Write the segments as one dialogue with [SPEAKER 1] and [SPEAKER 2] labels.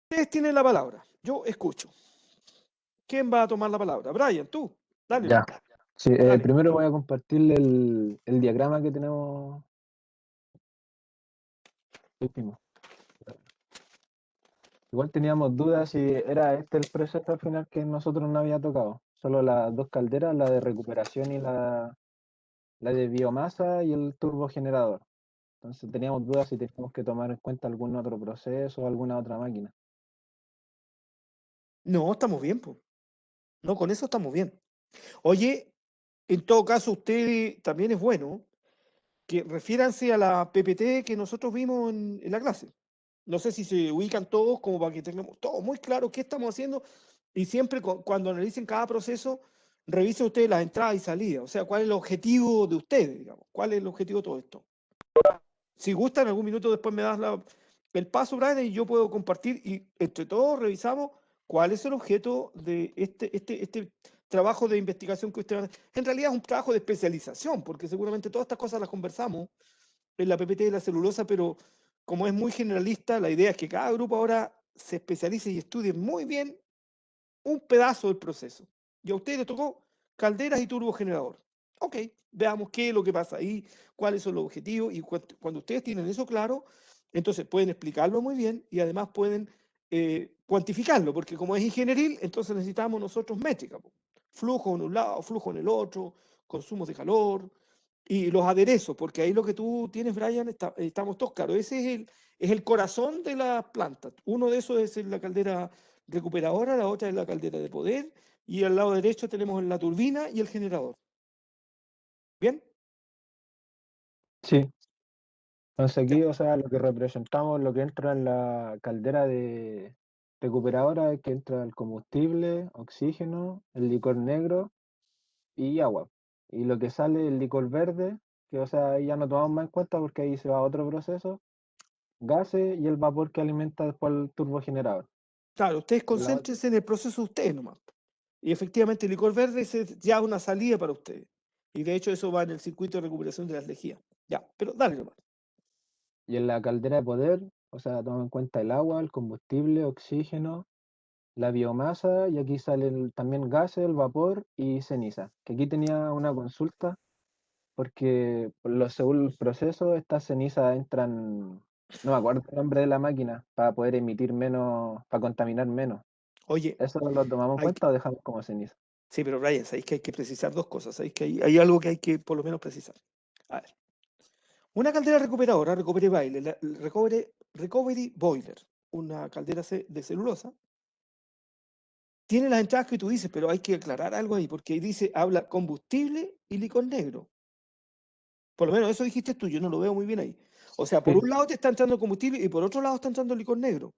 [SPEAKER 1] Ustedes tienen la palabra. Yo escucho. ¿Quién va a tomar la palabra? Brian, tú. Dale
[SPEAKER 2] Ya.
[SPEAKER 1] nomás.
[SPEAKER 2] Sí,
[SPEAKER 1] Dale.
[SPEAKER 2] primero voy a compartirle el diagrama que tenemos último. Igual teníamos dudas si era este el proceso al final que nosotros no había tocado. Solo las dos calderas, la de recuperación y la de biomasa y el turbogenerador. Entonces teníamos dudas si teníamos que tomar en cuenta algún otro proceso o alguna otra máquina.
[SPEAKER 1] No, estamos bien, pues. No, con eso estamos bien. Oye, en todo caso, usted también es bueno que refiéranse a la PPT que nosotros vimos en la clase. No sé si se ubican todos como para que tengamos todo muy claro qué estamos haciendo y siempre cuando analicen cada proceso, revisen ustedes las entradas y salidas. O sea, cuál es el objetivo de ustedes, digamos. ¿Cuál es el objetivo de todo esto? Si gustan, algún minuto después me das el paso, Brian, y yo puedo compartir y entre todos revisamos cuál es el objeto de este trabajo de investigación que ustedes hacen. En realidad es un trabajo de especialización, porque seguramente todas estas cosas las conversamos en la PPT de la celulosa, pero como es muy generalista, la idea es que cada grupo ahora se especialice y estudie muy bien un pedazo del proceso. Y a ustedes les tocó calderas y turbogenerador. Ok, veamos qué es lo que pasa ahí, cuáles son los objetivos, y cuando ustedes tienen eso claro, entonces pueden explicarlo muy bien y además pueden cuantificarlo, porque como es ingenieril, entonces necesitamos nosotros métrica. Flujo en un lado, flujo en el otro, consumos de calor y los aderezos, porque ahí lo que tú tienes, Brian, estamos todos claros. Ese es el corazón de la planta. Uno de esos es la caldera recuperadora, la otra es la caldera de poder, y al lado derecho tenemos la turbina y el generador. ¿Bien?
[SPEAKER 2] Sí. Entonces
[SPEAKER 1] Ya.
[SPEAKER 2] aquí, o sea, lo que representamos, lo que entra en la caldera de recuperadora es que entra el combustible, oxígeno, el licor negro y agua. Y lo que sale el licor verde, que o sea, ahí ya no tomamos más en cuenta porque ahí se va a otro proceso, gases y el vapor que alimenta después el turbogenerador.
[SPEAKER 1] Claro, ustedes
[SPEAKER 2] Y la
[SPEAKER 1] concéntrense en el proceso de ustedes nomás. Y efectivamente el licor verde es ya una salida para ustedes. Y de hecho eso va en el circuito de recuperación de las lejías. Ya, pero dale nomás.
[SPEAKER 2] y en la caldera de poder, o sea, tomamos en cuenta el agua, el combustible, oxígeno, la biomasa y aquí salen también gases, el vapor y ceniza. Que aquí tenía una consulta porque según el proceso estas cenizas entran, no me acuerdo el nombre de la máquina, para poder emitir menos, para contaminar menos.
[SPEAKER 1] Oye,
[SPEAKER 2] ¿Eso lo tomamos en
[SPEAKER 1] hay,
[SPEAKER 2] cuenta o dejamos como ceniza?
[SPEAKER 1] sí, pero Brian, sabéis que hay que precisar dos cosas. Sabéis que hay algo que hay que por lo menos precisar. A ver, una caldera recuperadora, recovery boiler, una caldera de celulosa, tiene las entradas que tú dices, pero hay que aclarar algo ahí, porque ahí dice, habla combustible y licor negro. Por lo menos eso dijiste tú, yo no lo veo muy bien ahí. O sea, por
[SPEAKER 2] Sí,
[SPEAKER 1] un lado te está entrando combustible y por otro lado está entrando licor negro.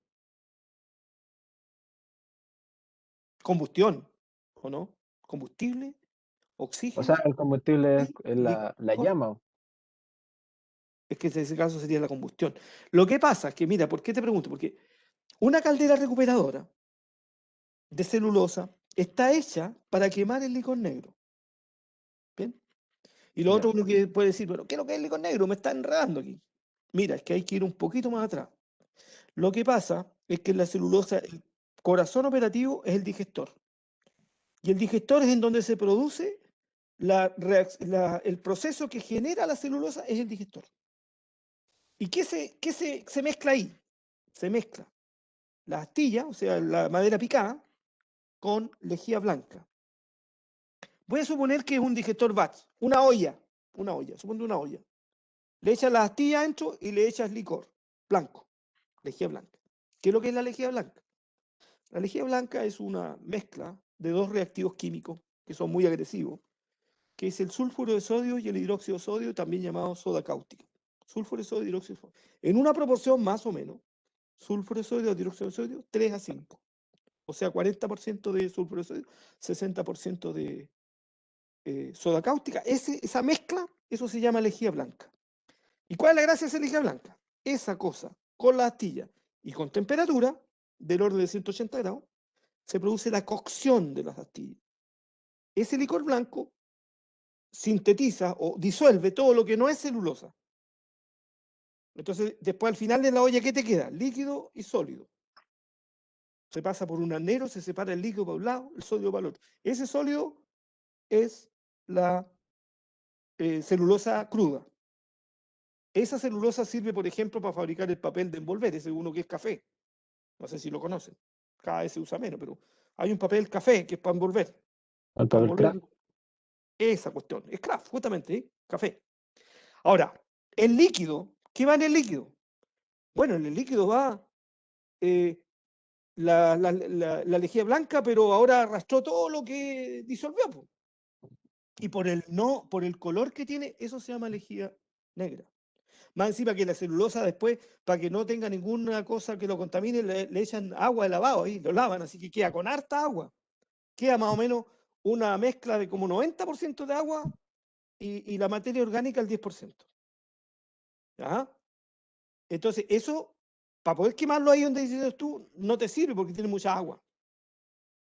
[SPEAKER 1] Combustión, ¿o no? Combustible,
[SPEAKER 2] o sea,
[SPEAKER 1] oxígeno
[SPEAKER 2] el combustible
[SPEAKER 1] y
[SPEAKER 2] es la
[SPEAKER 1] licor.
[SPEAKER 2] llama.
[SPEAKER 1] Es que en ese caso sería la combustión. Lo que pasa es que, mira, ¿por qué te pregunto? Porque una caldera recuperadora de celulosa está hecha para quemar el licor negro. ¿Bien? Y lo otro
[SPEAKER 2] Ya.
[SPEAKER 1] uno que puede decir, bueno, ¿qué es lo que es el licor negro? Me está enredando aquí. Mira, es que hay que ir un poquito más atrás. Lo que pasa es que en la celulosa el corazón operativo es el digestor. Y el digestor es en donde se produce el proceso que genera la celulosa es el digestor. ¿Y qué se mezcla ahí? Se mezcla la astilla, o sea, la madera picada, con lejía blanca. Voy a suponer que es un digestor batch, una olla, supongo una olla. Le echas la astilla adentro y le echas licor blanco, lejía blanca. ¿Qué es lo que es la lejía blanca? La lejía blanca es una mezcla de dos reactivos químicos que son muy agresivos, que es el sulfuro de sodio y el hidróxido de sodio, también llamado soda cáustica. Sulfuro de sodio y hidróxido de sodio. En una proporción más o menos, sulfuro de sodio, hidróxido de sodio, 3:5. O sea, 40% de sulfuro de sodio, 60% de soda cáustica. Esa mezcla, eso se llama lejía blanca. ¿Y cuál es la gracia de esa lejía blanca? Esa cosa, con la astilla y con temperatura del orden de 180 grados, se produce la cocción de las astillas. Ese licor blanco sintetiza o disuelve todo lo que no es celulosa. Entonces, después al final de la olla, ¿qué te queda? Líquido y sólido. Se pasa por un arnero, se separa el líquido para un lado, el sólido para el otro. Ese sólido es la celulosa cruda. Esa celulosa sirve, por ejemplo, para fabricar el papel de envolver, ese uno que es café. No sé si lo conocen. Cada vez se usa menos, pero hay un papel café que es para envolver.
[SPEAKER 2] ¿Al
[SPEAKER 1] Para
[SPEAKER 2] papel craft?
[SPEAKER 1] envolver esa cuestión. Es craft, justamente, ¿eh? Café. Ahora, el líquido, ¿qué va en el líquido? Bueno, en el líquido va la lejía blanca, pero ahora arrastró todo lo que disolvió. Po. Y por el color que tiene, eso se llama lejía negra. Más encima que la celulosa después, para que no tenga ninguna cosa que lo contamine, le echan agua de lavado ahí, lo lavan, así que queda con harta agua. Queda más o menos una mezcla de como 90% de agua y la materia orgánica el 10%. ¿Ya? Entonces, eso, para poder quemarlo ahí donde dices tú, no te sirve porque tiene mucha agua.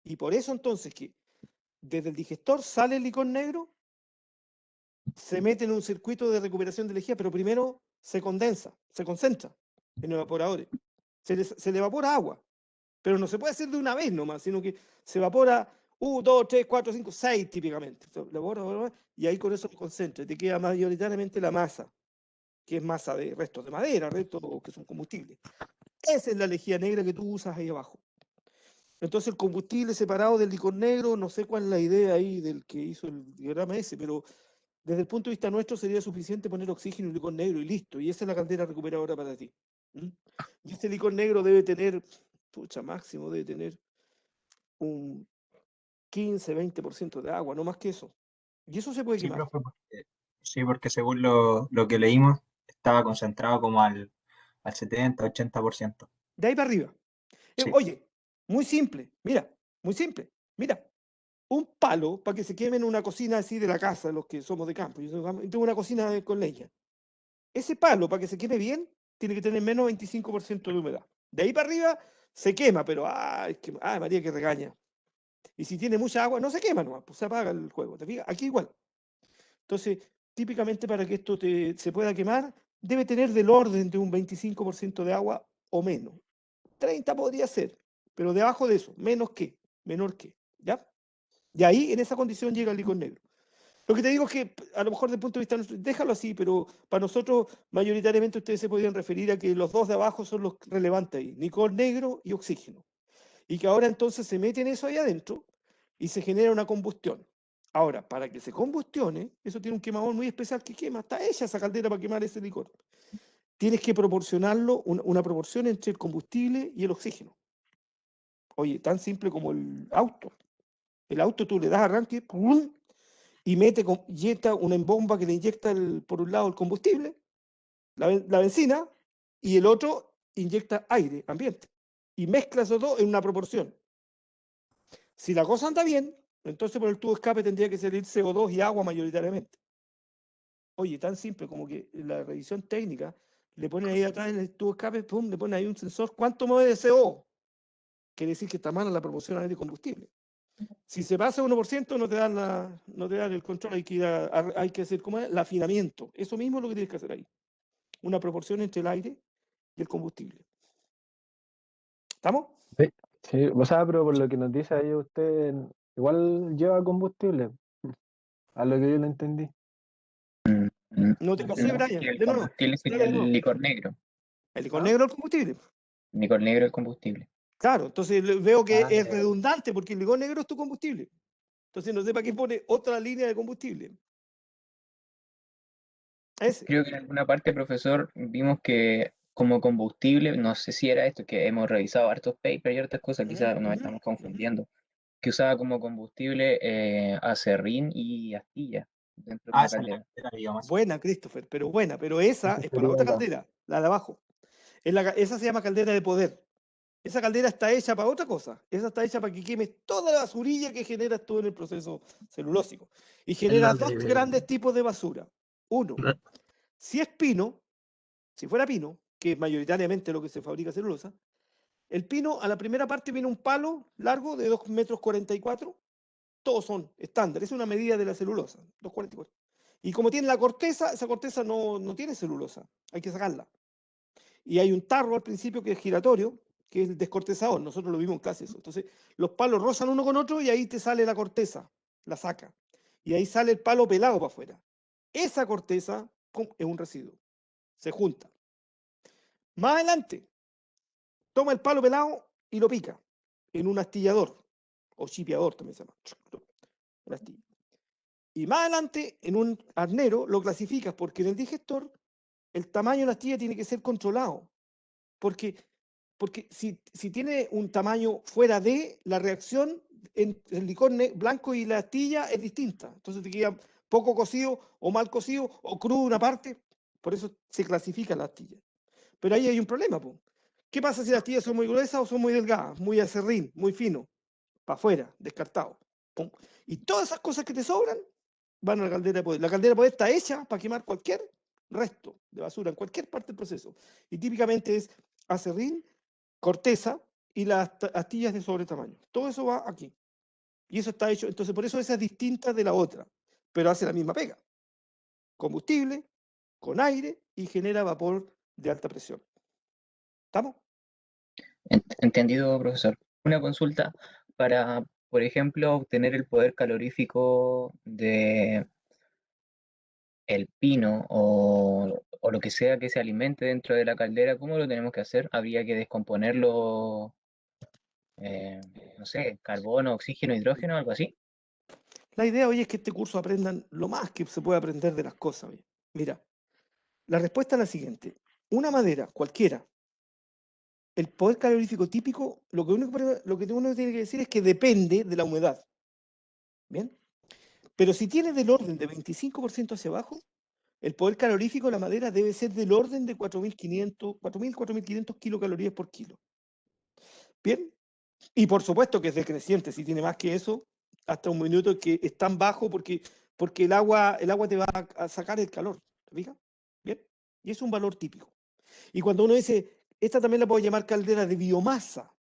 [SPEAKER 1] Y por eso entonces que desde el digestor sale el licor negro, se mete en un circuito de recuperación de lejía, pero primero se condensa, se concentra en evaporadores. Se le evapora agua, pero no se puede hacer de una vez nomás, sino que se evapora 1, 2, 3, 4, 5, 6 típicamente. Y ahí con eso se concentra. Te queda mayoritariamente la masa, que es masa de restos de madera, restos que son combustibles. Esa es la lejía negra que tú usas ahí abajo. Entonces el combustible separado del licor negro, no sé cuál es la idea ahí del que hizo el diagrama ese, pero desde el punto de vista nuestro sería suficiente poner oxígeno y licor negro y listo. Y esa es la caldera recuperadora para ti. ¿Mm? Y este licor negro debe tener, pucha, máximo debe tener un 15-20% de agua, no más que eso. Y eso se puede
[SPEAKER 3] Sí,
[SPEAKER 1] quemar.
[SPEAKER 3] profe, porque según lo que leímos, estaba concentrado como al 70-80%.
[SPEAKER 1] De ahí para arriba.
[SPEAKER 3] Sí.
[SPEAKER 1] Oye, muy simple, mira, muy simple. Mira, un palo para que se queme en una cocina así de la casa, los que somos de campo. Yo tengo una cocina con leña. Ese palo, para que se queme bien, tiene que tener menos 25% de humedad. De ahí para arriba se quema, pero ay, María que regaña. Y si tiene mucha agua, no se quema nomás, pues se apaga el juego. ¿Te fijas? Aquí igual. Entonces, típicamente para que esto se pueda quemar, debe tener del orden de un 25% de agua o menos. 30 podría ser, pero debajo de eso, menor que, ¿ya? Y ahí, en esa condición, llega el licor negro. Lo que te digo es que, a lo mejor, desde el punto de vista nuestro, déjalo así, pero para nosotros, mayoritariamente, ustedes se podrían referir a que los dos de abajo son los relevantes ahí, licor negro y oxígeno. Y que ahora entonces se meten eso ahí adentro y se genera una combustión. Ahora, para que se combustione, eso tiene un quemador muy especial que quema, está hecha esa caldera para quemar ese licor. Tienes que proporcionarlo, una proporción entre el combustible y el oxígeno. Oye, tan simple como el auto. El auto tú le das arranque, ¡pum! Y inyecta una bomba que le inyecta por un lado el combustible, la benzina, y el otro inyecta aire, ambiente. Y mezcla esos dos en una proporción. Si la cosa anda bien, entonces por el tubo de escape tendría que salir CO2 y agua mayoritariamente. Oye, tan simple como que en la revisión técnica le ponen ahí atrás en el tubo de escape, pum, le ponen ahí un sensor, ¿cuánto mueve de CO? Quiere decir que está mala la proporción aire de combustible. Si se pasa 1%, no te dan el control, hay que hacer ¿cómo es? El afinamiento. Eso mismo es lo que tienes que hacer ahí. Una proporción entre el aire y el combustible. ¿Estamos?
[SPEAKER 2] Sí, sí, o sea, pero por lo que nos dice ahí usted, igual lleva combustible, a lo que yo le entendí.
[SPEAKER 1] No te pasé,
[SPEAKER 3] No,
[SPEAKER 1] Brian.
[SPEAKER 3] porque el
[SPEAKER 1] De nuevo.
[SPEAKER 3] combustible sería
[SPEAKER 1] Dale de nuevo.
[SPEAKER 3] el licor negro.
[SPEAKER 1] El licor
[SPEAKER 2] ¿Ah?
[SPEAKER 1] negro es el combustible.
[SPEAKER 3] El licor negro es el combustible.
[SPEAKER 1] Claro, entonces veo que
[SPEAKER 3] Ah,
[SPEAKER 1] es
[SPEAKER 3] ya.
[SPEAKER 1] redundante porque el licor negro es tu combustible. Entonces no sé para qué pone otra línea de combustible. Ese.
[SPEAKER 3] Creo que en alguna parte, profesor, vimos que como combustible, no sé si era esto, que hemos revisado hartos papers y hartas cosas,
[SPEAKER 1] Ujú,
[SPEAKER 3] quizás nos
[SPEAKER 1] ujú,
[SPEAKER 3] estamos
[SPEAKER 1] ujú.
[SPEAKER 3] confundiendo, que usaba como combustible acerrín y astilla dentro de
[SPEAKER 4] Ah,
[SPEAKER 3] una
[SPEAKER 4] esa es
[SPEAKER 3] caldera.
[SPEAKER 4] la biomasa.
[SPEAKER 1] Buena, Christopher, pero buena. Pero esa
[SPEAKER 2] Eso
[SPEAKER 1] es para
[SPEAKER 2] sería
[SPEAKER 1] otra
[SPEAKER 2] acá.
[SPEAKER 1] caldera, la de abajo. Esa se llama caldera de poder. Esa caldera está hecha para otra cosa. Esa está hecha para que quemes toda la basurilla que generas tú en el proceso celulósico. Y
[SPEAKER 4] Es la
[SPEAKER 1] genera dos
[SPEAKER 4] de.
[SPEAKER 1] grandes tipos de basura. Uno, si es pino, si fuera pino, que es mayoritariamente lo que se fabrica celulosa, el pino a la primera parte viene un palo largo de 2,44 m. Todos son estándar. Es una medida de la celulosa, 2,44. Y como tiene la corteza, esa corteza no tiene celulosa. Hay que sacarla. Y hay un tarro al principio que es giratorio, que es el descortezador. Nosotros lo vimos en clase eso. Entonces, los palos rozan uno con otro y ahí te sale la corteza, la saca. Y ahí sale el palo pelado para afuera. Esa corteza, ¡pum!, es un residuo. Se junta. Más adelante, toma el palo pelado y lo pica en un astillador, o chipeador también se llama. Una astilla. Y más adelante, en un arnero, lo clasificas porque en el digestor el tamaño de la astilla tiene que ser controlado. Porque si tiene un tamaño fuera de la reacción, entre el licor blanco y la astilla es distinta. Entonces te queda poco cocido o mal cocido o crudo una parte. Por eso se clasifica la astilla. Pero ahí hay un problema, po. ¿Qué pasa si las astillas son muy gruesas o son muy delgadas, muy acerrín, muy fino? Para afuera, descartado. Pum. Y todas esas cosas que te sobran van a la caldera de poder. La caldera de poder está hecha para quemar cualquier resto de basura en cualquier parte del proceso. Y típicamente es acerrín, corteza y las astillas de sobre tamaño. Todo eso va aquí. Y eso está hecho, entonces por eso esa es distinta de la otra, pero hace la misma pega. Combustible, con aire y genera vapor de alta presión. ¿Estamos?
[SPEAKER 4] Entendido, profesor. Una consulta para, por ejemplo, obtener el poder calorífico de el pino o lo que sea que se alimente dentro de la caldera, ¿cómo lo tenemos que hacer? ¿Habría que descomponerlo, no sé, carbono, oxígeno, hidrógeno, algo así?
[SPEAKER 1] La idea hoy es que este curso aprendan lo más que se puede aprender de las cosas. Oye. Mira, la respuesta es la siguiente. Una madera, cualquiera, el poder calorífico típico, lo que uno tiene que decir es que depende de la humedad. ¿Bien? Pero si tiene del orden de 25% hacia abajo, el poder calorífico de la madera debe ser del orden de 4.500 kilocalorías por kilo. ¿Bien? Y por supuesto que es decreciente, si tiene más que eso, hasta un minuto que es tan bajo porque el agua te va a sacar el calor. ¿Te fijas? ¿Bien? Y es un valor típico. Y cuando uno dice, esta también la puedo llamar caldera de biomasa,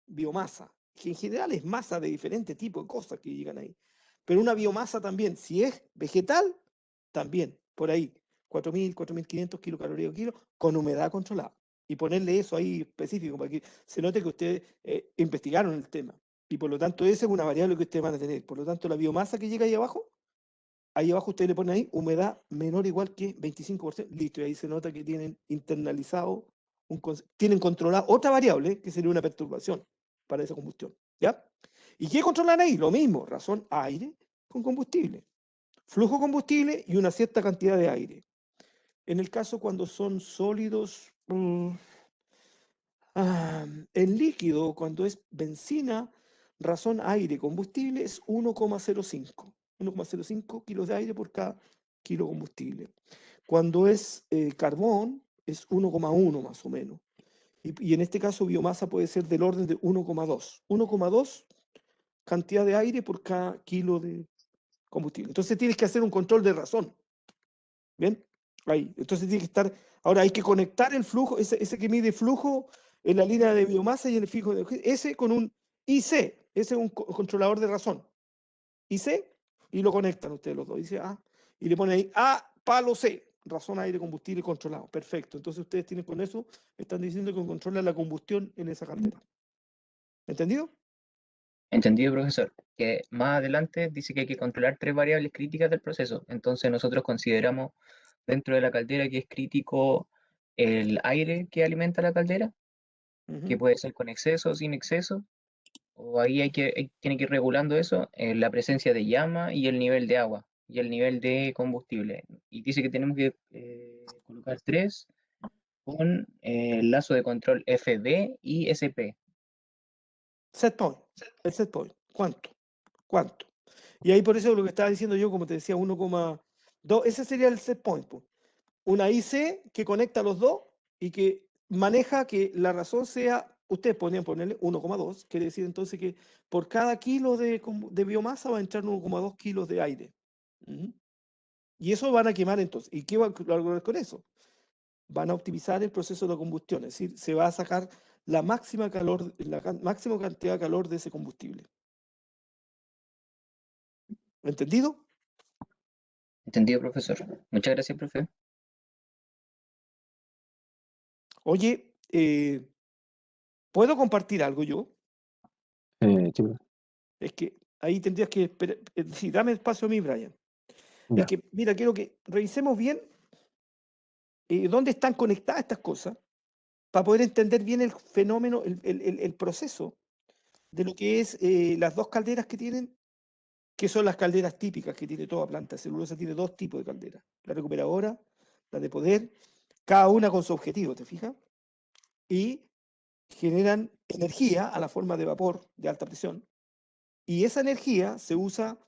[SPEAKER 1] que en general es masa de diferente tipo de cosas que llegan ahí. Pero una biomasa también, si es vegetal, también, por ahí, 4.000, 4.500 kilocalorías por kilo, con humedad controlada. Y ponerle eso ahí específico, para que se note que ustedes investigaron el tema. Y por lo tanto, esa es una variable que ustedes van a tener. Por lo tanto, la biomasa que llega ahí abajo ustedes le ponen ahí humedad menor o igual que 25%, listo, y ahí se nota que tienen internalizado, tienen controlada otra variable, que sería una perturbación para esa combustión, ¿ya? ¿Y qué controlan ahí? Lo mismo, razón aire con combustible, flujo combustible y una cierta cantidad de aire. En el caso cuando son sólidos, el líquido, cuando es benzina, razón aire, combustible, es 1,05 kilos de aire por cada kilo de combustible. Cuando es carbón, es 1,1 más o menos. Y en este caso, biomasa puede ser del orden de 1,2. 1,2 cantidad de aire por cada kilo de combustible. Entonces tienes que hacer un control de razón. ¿Bien? Ahí. Entonces tiene que estar. Ahora hay que conectar el flujo, ese que mide flujo en la línea de biomasa y en el fijo de ese con un IC, ese es un controlador de razón. IC, y lo conectan ustedes los dos. Dice A, y le ponen ahí A, palo C, razón aire, combustible controlado. Perfecto. Entonces ustedes tienen con eso, están diciendo que controlan la combustión en esa caldera. ¿Entendido?
[SPEAKER 4] Entendido, profesor. Que más adelante dice que hay que controlar 3 variables críticas del proceso. Entonces nosotros consideramos dentro de la caldera que es crítico el aire que alimenta la caldera, que puede ser con exceso o sin exceso, o ahí tiene que ir regulando eso, la presencia de llama y el nivel de agua y el nivel de combustible. Y dice que tenemos que colocar 3 con el lazo de control FB y SP.
[SPEAKER 1] Set point. El set point. ¿Cuánto? ¿Cuánto? Y ahí por eso lo que estaba diciendo yo, como te decía, 1,2, ese sería el set point. Po. Una IC que conecta a los dos y que maneja que la razón sea, ustedes podrían ponerle 1,2, quiere decir entonces que por cada kilo de biomasa va a entrar 1,2 kilos de aire. Y eso van a quemar entonces. ¿Y qué va a lograr con eso? Van a optimizar el proceso de combustión, es decir, se va a sacar la máxima máxima cantidad de calor de ese combustible. ¿Entendido?
[SPEAKER 4] Entendido, profesor. Muchas gracias, profe.
[SPEAKER 1] Oye, ¿Puedo compartir algo yo?
[SPEAKER 2] Sí, pues,
[SPEAKER 1] Es que ahí tendrías que esperar. Sí, dame espacio a mí, Brian.
[SPEAKER 2] ya.
[SPEAKER 1] Es que, mira, quiero que revisemos bien dónde están conectadas estas cosas para poder entender bien el fenómeno, el proceso de lo que es las dos calderas que tienen, que son las calderas típicas que tiene toda planta. Celulosa tiene dos tipos de calderas, la recuperadora, la de poder, cada una con su objetivo, ¿te fijas? Y generan energía a la forma de vapor de alta presión, y esa energía se usa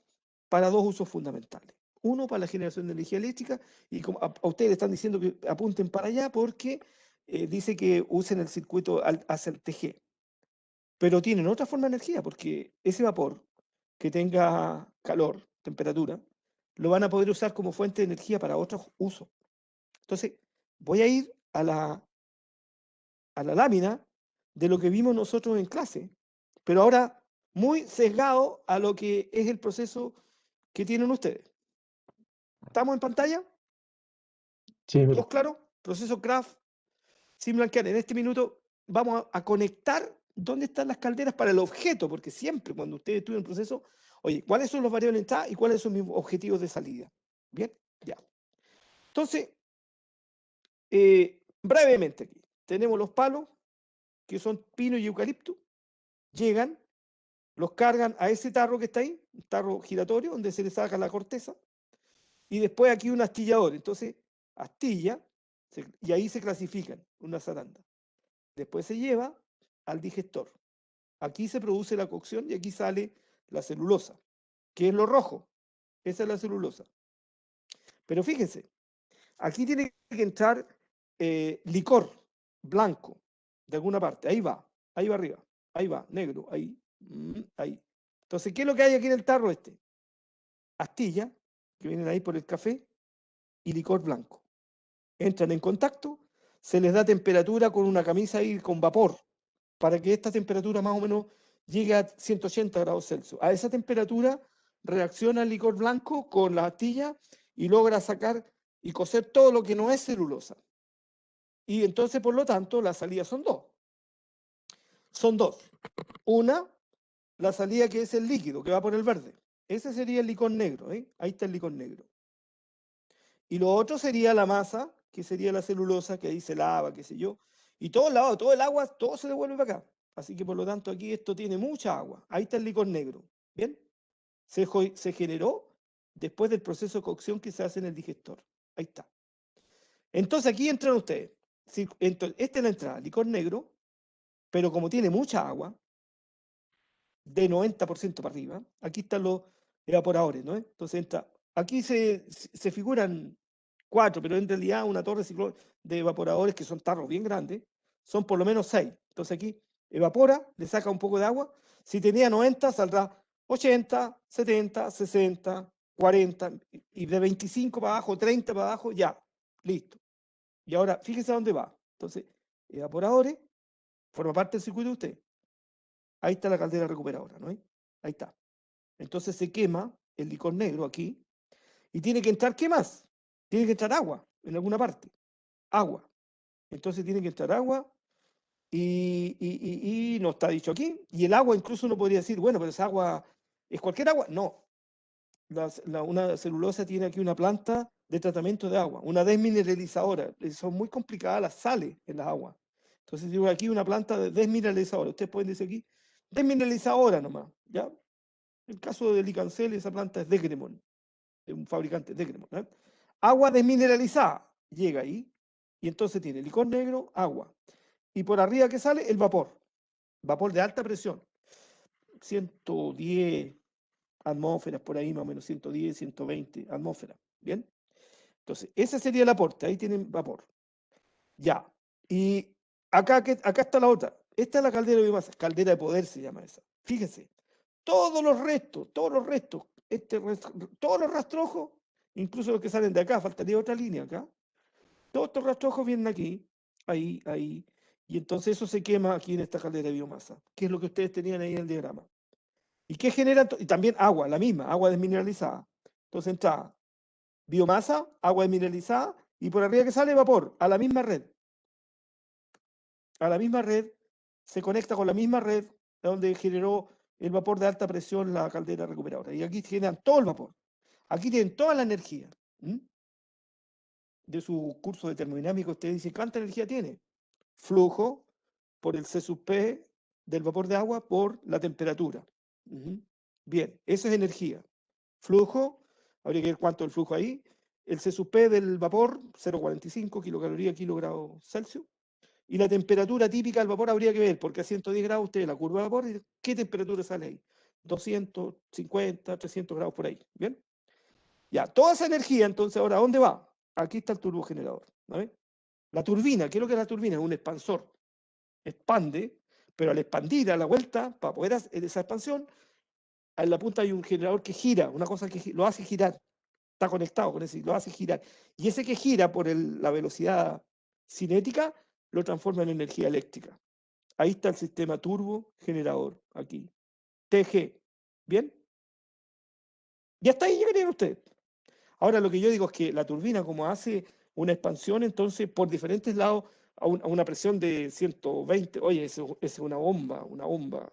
[SPEAKER 1] para dos usos fundamentales. Uno, para la generación de energía eléctrica, y como a ustedes le están diciendo que apunten para allá porque dice que usen el circuito ACER-TG. Pero tienen otra forma de energía, porque ese vapor que tenga calor, temperatura, lo van a poder usar como fuente de energía para otros usos. Entonces, voy a ir a la lámina de lo que vimos nosotros en clase, pero ahora muy sesgado a lo que es el proceso que tienen ustedes. ¿Estamos en pantalla?
[SPEAKER 2] Sí,
[SPEAKER 1] ¿Todos claros? Proceso Craft, sin blanquear. En este minuto vamos a conectar dónde están las calderas para el objeto, porque siempre cuando ustedes estudian el proceso, oye, ¿cuáles son los variables de entrada y cuáles son mis objetivos de salida? Bien, ya. Entonces, brevemente aquí, tenemos los palos, que son pino y eucalipto, llegan, los cargan a ese tarro que está ahí, un tarro giratorio, donde se le saca la corteza, y después aquí un astillador. Entonces, astilla, y ahí se clasifican una zaranda. Después se lleva al digestor. Aquí se produce la cocción y aquí sale la celulosa, que es lo rojo. Esa es la celulosa. Pero fíjense, aquí tiene que entrar licor blanco de alguna parte. Ahí va arriba. Ahí va, negro, ahí, ahí. Entonces, ¿qué es lo que hay aquí en el tarro este? Astilla, que vienen ahí por el café, y licor blanco. Entran en contacto, se les da temperatura con una camisa ahí con vapor, para que esta temperatura más o menos llegue a 180 grados Celsius. A esa temperatura reacciona el licor blanco con la astilla y logra sacar y cocer todo lo que no es celulosa. Y entonces, por lo tanto, las salidas son dos. Son dos. Una, la salida que es el líquido, que va por el verde. Ese sería el licor negro, ¿eh? Ahí está el licor negro. Y lo otro sería la masa, que sería la celulosa, que ahí se lava, qué sé yo. Y todo el lavado, todo el agua, todo se devuelve para acá. Así que por lo tanto aquí esto tiene mucha agua. Ahí está el licor negro. ¿Bien? Se generó después del proceso de cocción que se hace en el digestor. Ahí está. Entonces aquí entran ustedes. Entonces, esta es la entrada, licor negro, pero como tiene mucha agua, de 90% para arriba, aquí están los evaporadores, ¿no? Entonces entra, aquí se figuran 4, pero en realidad una torre de evaporadores que son tarros bien grandes, son por lo menos 6. Entonces aquí evapora, le saca un poco de agua, si tenía 90 saldrá 80, 70, 60, 40, y de 25 para abajo, 30 para abajo, ya, listo. Y ahora, fíjese a dónde va. Entonces, evaporadores, forma parte del circuito de usted. Ahí está la caldera recuperadora, ¿no? Ahí está. Entonces se quema el licor negro aquí y tiene que entrar, ¿qué más? Tiene que entrar agua en alguna parte. Agua. Entonces tiene que entrar agua y no está dicho aquí. Y el agua incluso uno podría decir, bueno, pero esa agua es cualquier agua. No. Una celulosa tiene aquí una planta de tratamiento de agua, una desmineralizadora. Son muy complicadas las sales en las aguas. Entonces digo aquí una planta de desmineralizadora. Ustedes pueden decir aquí, desmineralizadora nomás, ¿ya? El caso de Licancel, esa planta es Degremon, es un fabricante Degremon, ¿eh? Agua desmineralizada, llega ahí, y entonces tiene licor negro, agua. Y por arriba que sale el vapor de alta presión, 110 atmósferas, por ahí más o menos, 110, 120 atmósferas, ¿bien? Entonces, ese sería el aporte, ahí tienen vapor. Ya, y acá está la otra, esta es la caldera de biomasa, caldera de poder se llama esa. Fíjense, todos los restos, todos los rastrojos, incluso los que salen de acá, faltaría otra línea acá, todos estos rastrojos vienen aquí, ahí, y entonces eso se quema aquí en esta caldera de biomasa, que es lo que ustedes tenían ahí en el diagrama. ¿Y qué genera? Y también agua, la misma, agua desmineralizada. Entonces entra biomasa, agua desmineralizada, y por arriba que sale vapor, a la misma red. A la misma red se conecta con la misma red donde generó el vapor de alta presión la caldera recuperadora. Y aquí generan todo el vapor. Aquí tienen toda la energía. De su curso de termodinámica, usted dice, ¿cuánta energía tiene? Flujo por el C sub P del vapor de agua por la temperatura. Bien, eso es energía. Flujo, habría que ver cuánto es el flujo ahí. El C sub P del vapor, 0,45 kilocalorías kilogrado Celsius. Y la temperatura típica del vapor habría que ver, porque a 110 grados usted la curva de vapor, ¿qué temperatura sale ahí? 250, 300 grados por ahí. ¿Bien? Ya, toda esa energía, entonces, ahora, ¿a dónde va? Aquí está el turbogenerador. ¿No? La turbina, ¿qué es lo que es la turbina? Es un expansor. Expande, pero al expandir a la vuelta, para poder hacer esa expansión, en la punta hay un generador que gira, una cosa que lo hace girar. Está conectado con ese, lo hace girar. Y ese que gira por la velocidad cinética, lo transforma en energía eléctrica. Ahí está el sistema turbo generador, aquí. TG. ¿Bien? Y hasta ahí llegarían ustedes. Ahora lo que yo digo es que la turbina, como hace una expansión, entonces por diferentes lados, a una presión de 120, oye, eso es una bomba, una bomba.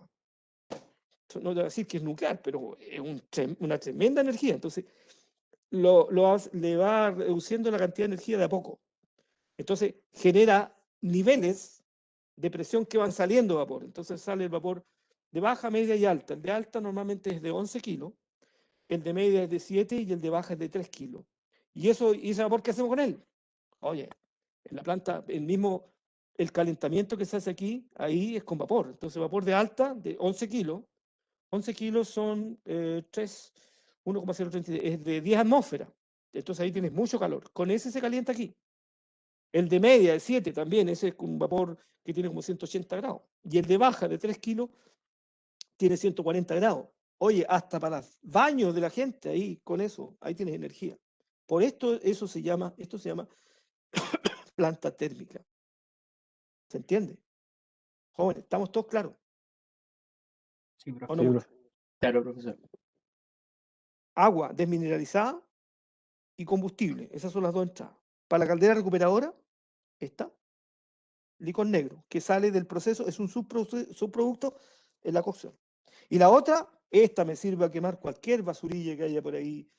[SPEAKER 1] No te voy a decir que es nuclear, pero es una tremenda energía. Entonces, le va reduciendo la cantidad de energía de a poco. Entonces, genera niveles de presión que van saliendo de vapor. Entonces sale el vapor de baja, media y alta. El de alta normalmente es de 11 kilos, el de media es de 7 y el de baja es de 3 kilos. ¿Y ese vapor qué hacemos con él? Oye, en la planta, el calentamiento que se hace aquí, ahí es con vapor. Entonces, vapor de alta, de 11 kilos. 11 kilos son 1,033, es de 10 atmósferas. Entonces ahí tienes mucho calor. Con ese se calienta aquí. El de media, de 7 también, ese es un vapor que tiene como 180 grados. Y el de baja, de 3 kilos, tiene 140 grados. Oye, hasta para baños de la gente, ahí con eso, ahí tienes energía. Por esto, esto se llama planta térmica. ¿Se entiende? Jóvenes, ¿estamos todos claros?
[SPEAKER 3] Sí,
[SPEAKER 1] ¿O
[SPEAKER 3] profe.
[SPEAKER 1] no
[SPEAKER 2] Sí,
[SPEAKER 1] mucho?
[SPEAKER 2] profe.
[SPEAKER 4] Claro, profesor.
[SPEAKER 1] Agua desmineralizada y combustible. Esas son las dos entradas. Para la caldera recuperadora está licor negro, que sale del proceso, es un subproducto en la cocción. Y la otra, esta me sirve a quemar cualquier basurilla que haya por ahí,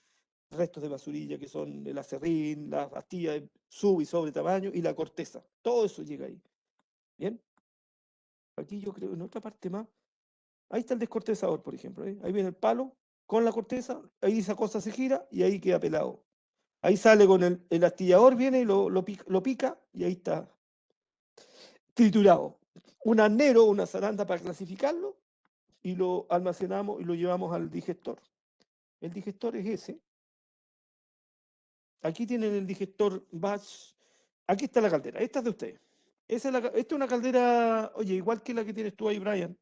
[SPEAKER 1] restos de basurilla que son el acerrín, las pastillas de sub y sobre tamaño y la corteza. Todo eso llega ahí. ¿Bien? Aquí yo creo en otra parte más. Ahí está el descortezador, por ejemplo. Ahí viene el palo con la corteza, ahí esa cosa se gira y ahí queda pelado. Ahí sale con el astillador, viene y lo pica y ahí está triturado. Un arnero, una zaranda para clasificarlo y lo almacenamos y lo llevamos al digestor. El digestor es ese. Aquí tienen el digestor batch. Aquí está la caldera. Esta es de ustedes. Esta es una caldera, oye, igual que la que tienes tú ahí, Brian.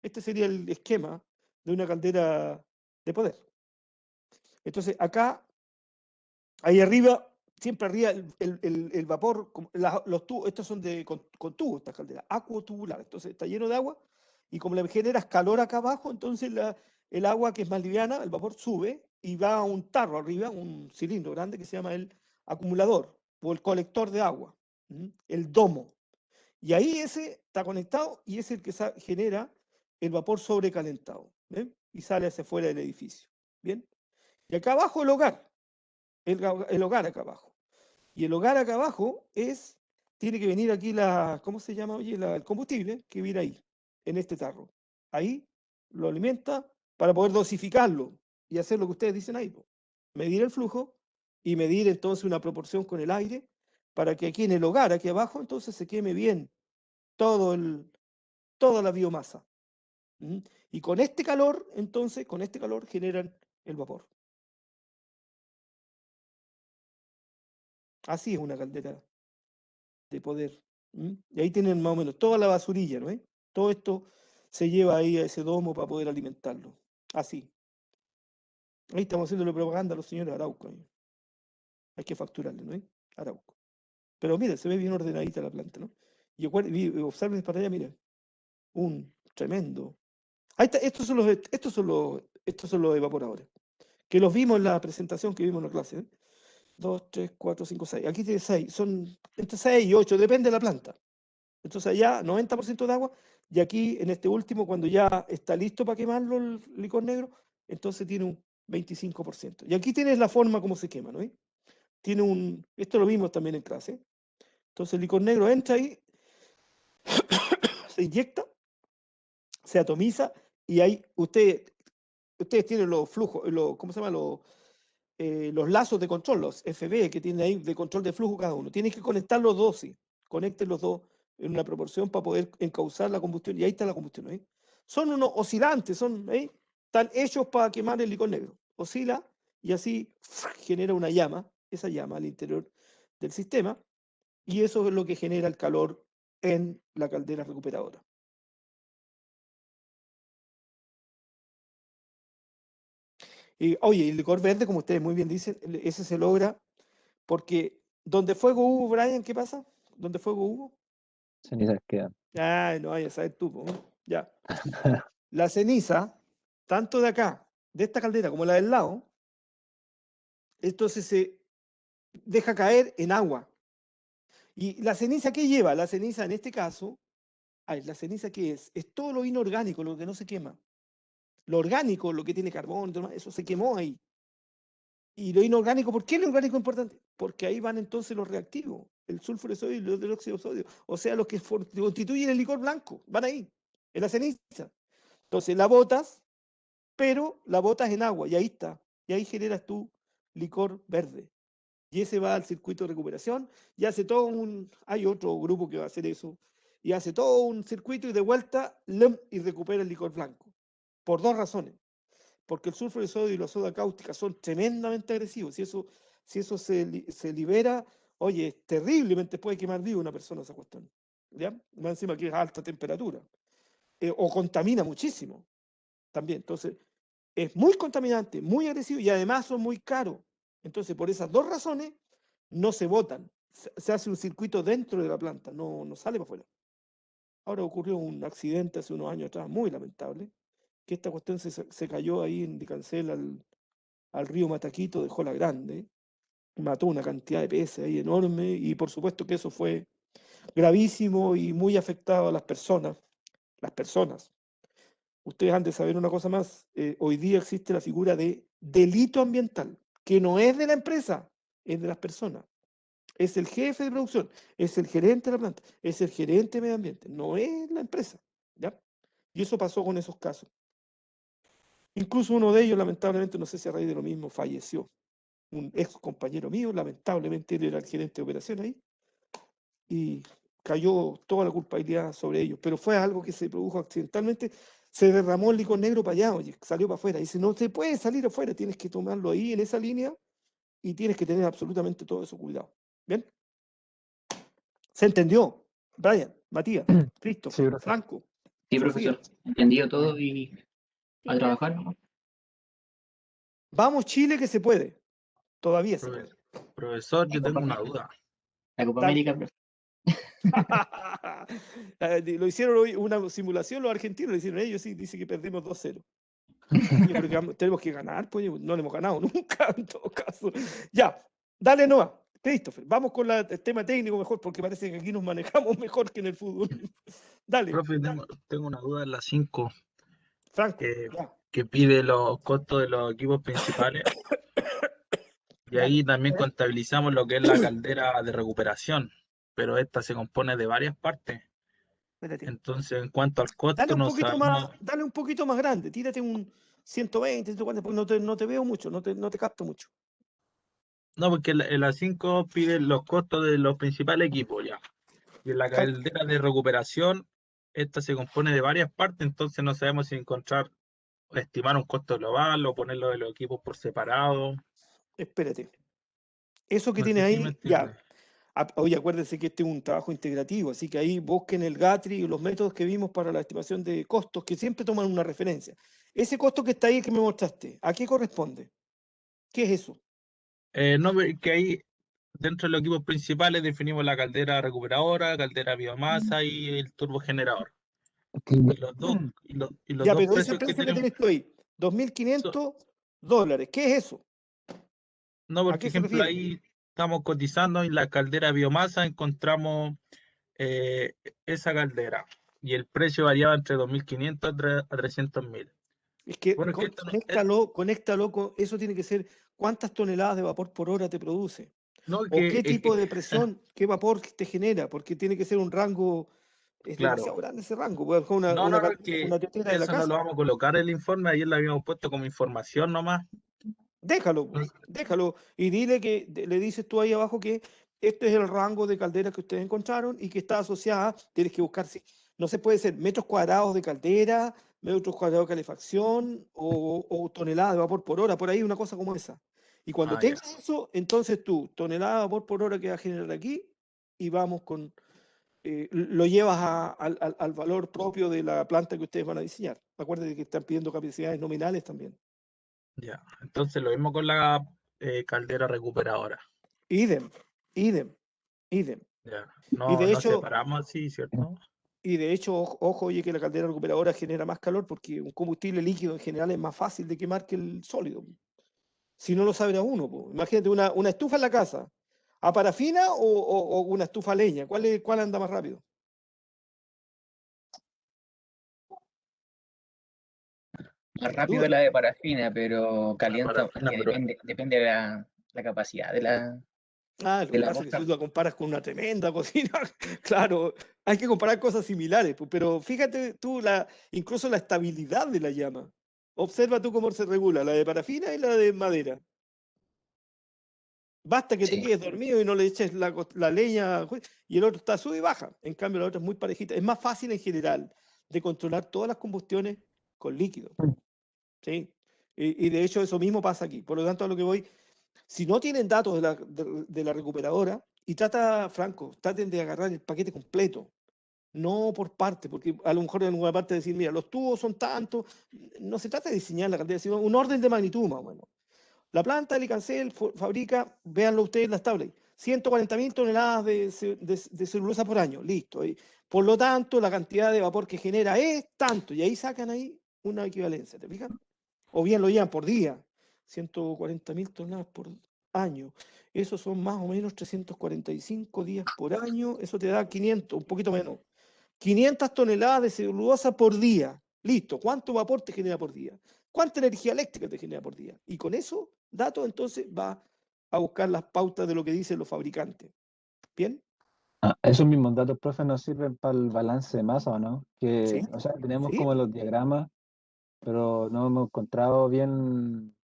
[SPEAKER 1] Este sería el esquema de una caldera de poder. Entonces, acá, ahí arriba, siempre arriba, el vapor, los tubos, estos son con tubos, estas calderas, acuotubular. Entonces, está lleno de agua y como le generas calor acá abajo, entonces el agua que es más liviana, el vapor sube y va a un tarro arriba, un cilindro grande que se llama el acumulador o el colector de agua, el domo. Y ahí ese está conectado y es el que genera el vapor sobrecalentado. ¿Ven? Y sale hacia afuera del edificio. ¿Bien? Y acá abajo el hogar. El hogar acá abajo. Y el hogar acá abajo tiene que venir aquí ¿cómo se llama? Oye, el combustible que viene ahí, en este tarro. Ahí lo alimenta para poder dosificarlo y hacer lo que ustedes dicen ahí. Medir el flujo y medir entonces una proporción con el aire para que aquí en el hogar, aquí abajo, entonces se queme bien toda la biomasa. Y con este calor, entonces, con este calor generan el vapor. Así es una caldera de poder. Y ahí tienen más o menos toda la basurilla, ¿no? Todo esto se lleva ahí a ese domo para poder alimentarlo. Así. Ahí estamos haciéndole propaganda a los señores Arauco. Hay que facturarle, ¿no? Arauco. Pero mira, se ve bien ordenadita la planta, ¿no? Y observen para allá, miren. Un tremendo. Ahí está, estos son los evaporadores. Que los vimos en la presentación que vimos en la clase. 2, 3, 4, 5, 6. Aquí tiene 6. Son entre 6 y 8, depende de la planta. Entonces allá 90% de agua, Y aquí, en este último, cuando ya está listo para quemarlo el licor negro, entonces tiene un 25%. Y aquí tienes la forma como se quema, ¿no? Esto lo vimos también en clase. Entonces el licor negro entra ahí, se inyecta, se atomiza, y ahí ustedes tienen los flujos, ¿cómo se llama? Los lazos de control, los FB que tienen ahí de control de flujo cada uno. Tienes que conectar los dos, sí. Conecten los dos en una proporción para poder encauzar la combustión. Y ahí está la combustión. ¿Eh? Son unos oscilantes, están hechos para quemar el licor negro. Oscila y así genera una llama, esa llama al interior del sistema. Y eso es lo que genera el calor en la caldera recuperadora. Y, oye, el licor verde, como ustedes muy bien dicen, ese se logra porque donde fuego hubo, Brian, ¿qué pasa? ¿Donde fuego hubo?
[SPEAKER 2] Cenizas quedan.
[SPEAKER 1] Ay, no vayas a saber tú, ya. La ceniza, tanto de acá, de esta caldera, como la del lado, entonces se deja caer en agua. ¿Y la ceniza qué lleva? La ceniza, en este caso, ¿la ceniza qué es? Es todo lo inorgánico, lo que no se quema. Lo orgánico, lo que tiene carbón, eso se quemó ahí. Y lo inorgánico, ¿por qué lo inorgánico es importante? Porque ahí van entonces los reactivos, el sulfuro de sodio y el óxido de sodio, o sea, los que constituyen el licor blanco, van ahí, en la ceniza. Entonces la botas, pero la botas en agua, y ahí está, y ahí generas tu licor verde. Y ese va al circuito de recuperación, y hace hay otro grupo que va a hacer eso, y hace todo un circuito y de vuelta, y recupera el licor blanco. Por dos razones. Porque el sulfuro de sodio y la soda cáustica son tremendamente agresivos. Si eso se libera, oye, terriblemente puede quemar vivo una persona esa cuestión. ¿Ya? Más encima que es a alta temperatura. O contamina muchísimo también. Entonces, es muy contaminante, muy agresivo y además son muy caros. Entonces, por esas dos razones, no se botan. Se hace un circuito dentro de la planta, no sale para afuera. Ahora ocurrió un accidente hace unos años atrás, muy lamentable, que esta cuestión se cayó ahí en Dicancel al río Mataquito, dejó la grande, mató una cantidad de peces ahí enorme y por supuesto que eso fue gravísimo y muy afectado a las personas. Las personas. Ustedes han de saber una cosa más, hoy día existe la figura de delito ambiental, que no es de la empresa, es de las personas. Es el jefe de producción, es el gerente de la planta, es el gerente de medio ambiente, no es la empresa. ¿Ya? Y eso pasó con esos casos. Incluso uno de ellos, lamentablemente, no sé si a raíz de lo mismo, falleció. Un ex compañero mío, lamentablemente él era el gerente de operación ahí, y cayó toda la culpabilidad sobre ellos. Pero fue algo que se produjo accidentalmente, se derramó el licor negro para allá, oye, salió para afuera. Dice, no te puedes salir afuera, tienes que tomarlo ahí en esa línea y tienes que tener absolutamente todo eso cuidado. ¿Bien? ¿Se entendió? Brian, Matías, Cristo,
[SPEAKER 2] Sí, profesor.
[SPEAKER 1] Franco,
[SPEAKER 4] Sí,
[SPEAKER 1] Sofía.
[SPEAKER 4] profesor. Entendido todo y a
[SPEAKER 5] Sí,
[SPEAKER 4] trabajar,
[SPEAKER 5] profe.
[SPEAKER 4] ¿no?
[SPEAKER 1] Vamos, Chile, que se puede. Todavía se puede.
[SPEAKER 6] Profesor, yo tengo una duda.
[SPEAKER 4] La Copa
[SPEAKER 1] Dale.
[SPEAKER 4] América, profe.
[SPEAKER 1] Lo hicieron hoy, una simulación, los argentinos lo hicieron ellos, sí, dice que perdimos 2-0. Yo creo que tenemos que ganar, pues no le hemos ganado nunca, en todo caso. Ya, dale, Noah. Christopher, vamos con el tema técnico mejor, porque parece que aquí nos manejamos mejor que en el fútbol. Dale,
[SPEAKER 6] Profe, tengo una duda en la 5
[SPEAKER 1] Franco.
[SPEAKER 6] que, que pide los costos de los equipos principales. Y ahí también contabilizamos lo que es la caldera de recuperación, pero esta se compone de varias partes.
[SPEAKER 1] Espérate.
[SPEAKER 6] Entonces, en cuanto al costo,
[SPEAKER 1] Dale un
[SPEAKER 6] no
[SPEAKER 1] poquito
[SPEAKER 6] sabemos.
[SPEAKER 1] más, dale un poquito más grande, tírate un 120, 140, porque no te veo mucho, no te capto mucho.
[SPEAKER 6] No, porque en la 5 pide los costos de los principales equipos ya. Y en la caldera de recuperación, esta se compone de varias partes, entonces no sabemos si estimar un costo global o ponerlo de los equipos por separado.
[SPEAKER 1] Espérate. Eso que
[SPEAKER 6] No
[SPEAKER 1] tiene
[SPEAKER 6] sé si me
[SPEAKER 1] ahí, ya.
[SPEAKER 6] entiende.
[SPEAKER 1] Oye, acuérdense que este es un trabajo integrativo, así que ahí busquen el GATRI y los métodos que vimos para la estimación de costos, que siempre toman una referencia. Ese costo que está ahí que me mostraste, ¿a qué corresponde? ¿Qué es eso?
[SPEAKER 6] No, que ahí dentro de los equipos principales definimos la caldera recuperadora, caldera biomasa y el turbogenerador. Y los dos, y los
[SPEAKER 1] Ya,
[SPEAKER 6] dos
[SPEAKER 1] pero ese
[SPEAKER 6] precios que
[SPEAKER 1] precio que
[SPEAKER 6] tenemos.
[SPEAKER 1] tenés tú ahí, $2.500, ¿qué es eso?
[SPEAKER 6] No,
[SPEAKER 1] ¿A
[SPEAKER 6] porque
[SPEAKER 1] qué se
[SPEAKER 6] ejemplo
[SPEAKER 1] refiere?
[SPEAKER 6] ahí estamos cotizando y en la caldera biomasa encontramos esa caldera. y el precio variaba entre 2.500 a 300.000.
[SPEAKER 1] Es que
[SPEAKER 6] Bueno, es que esto no,
[SPEAKER 1] conéctalo con, eso tiene que ser cuántas toneladas de vapor por hora te produce.
[SPEAKER 6] no,
[SPEAKER 1] O qué
[SPEAKER 6] es que,
[SPEAKER 1] tipo de presión, qué vapor te genera, porque tiene que ser un rango, es
[SPEAKER 6] claro.
[SPEAKER 1] demasiado grande ese rango. Puede ser una,
[SPEAKER 6] No, es que
[SPEAKER 1] una tetera de la
[SPEAKER 6] eso no
[SPEAKER 1] casa.
[SPEAKER 6] lo vamos a colocar en el informe, ayer lo habíamos puesto como información nomás.
[SPEAKER 1] Déjalo,
[SPEAKER 6] Entonces,
[SPEAKER 1] déjalo. Y dile que le dices tú ahí abajo que este es el rango de calderas que ustedes encontraron y que está asociada, tienes que buscar, no se puede ser metros cuadrados de caldera, metros cuadrados de calefacción o toneladas de vapor por hora, por ahí una cosa como esa. Y cuando
[SPEAKER 6] ya.
[SPEAKER 1] tengas eso, entonces tú, tonelada de vapor por hora que va a generar aquí y vamos con, lo llevas al valor propio de la planta que ustedes van a diseñar. Acuérdate que están pidiendo capacidades nominales también.
[SPEAKER 6] Ya, entonces lo mismo con la caldera recuperadora.
[SPEAKER 1] Idem, idem, idem.
[SPEAKER 6] Ya.
[SPEAKER 1] Y
[SPEAKER 6] No,
[SPEAKER 1] de
[SPEAKER 6] no
[SPEAKER 1] hecho,
[SPEAKER 6] separamos así, ¿cierto?
[SPEAKER 1] ojo, oye, que la caldera recuperadora genera más calor porque un combustible líquido en general es más fácil de quemar que el sólido. Si no lo sabe uno, po. Imagínate una estufa en la casa, ¿a parafina o una estufa a leña? ¿Cuál anda más rápido?
[SPEAKER 4] Más
[SPEAKER 1] Sin
[SPEAKER 4] rápido
[SPEAKER 1] duda.
[SPEAKER 4] la de parafina, pero
[SPEAKER 6] La
[SPEAKER 4] calienta,
[SPEAKER 6] parafina,
[SPEAKER 4] que
[SPEAKER 6] pero
[SPEAKER 4] depende de la capacidad de
[SPEAKER 1] Lo
[SPEAKER 4] de
[SPEAKER 1] que
[SPEAKER 4] la
[SPEAKER 1] pasa es que si
[SPEAKER 4] boca.
[SPEAKER 1] tú la comparas con una tremenda cocina, claro, hay que comparar cosas similares, pero fíjate tú incluso la estabilidad de la llama. Observa tú cómo se regula la de parafina y la de madera. Basta que te
[SPEAKER 4] Sí.
[SPEAKER 1] quedes dormido y no le eches la leña y el otro está sube y baja. En cambio, la otra es muy parejita. Es más fácil en general de controlar todas las combustiones con líquido. ¿Sí? Y de hecho eso mismo pasa aquí. Por lo tanto, a lo que voy, si no tienen datos de la recuperadora, y traten de agarrar el paquete completo, no por parte, porque a lo mejor en alguna parte decir, mira, los tubos son tantos, no se trata de diseñar la cantidad, sino un orden de magnitud más o menos. La planta de Licancel fabrica, véanlo ustedes en las tablas, 140.000 toneladas de celulosa por año, listo. Por lo tanto, la cantidad de vapor que genera es tanto, y ahí sacan ahí una equivalencia, ¿te fijas? O bien lo llevan por día, 140.000 toneladas por año. Eso son más o menos 345 días por año, eso te da 500, un poquito menos. 500 toneladas de celulosa por día. Listo. ¿Cuánto vapor te genera por día? ¿Cuánta energía eléctrica te genera por día? Y con eso, datos, entonces va a buscar las pautas de lo que dicen los fabricantes. ¿Bien?
[SPEAKER 2] Esos mismos datos, profe, nos sirven para el balance de masa, ¿o no?
[SPEAKER 1] Sí,
[SPEAKER 2] O sea, tenemos
[SPEAKER 1] sí.
[SPEAKER 2] como los diagramas, pero no hemos encontrado bien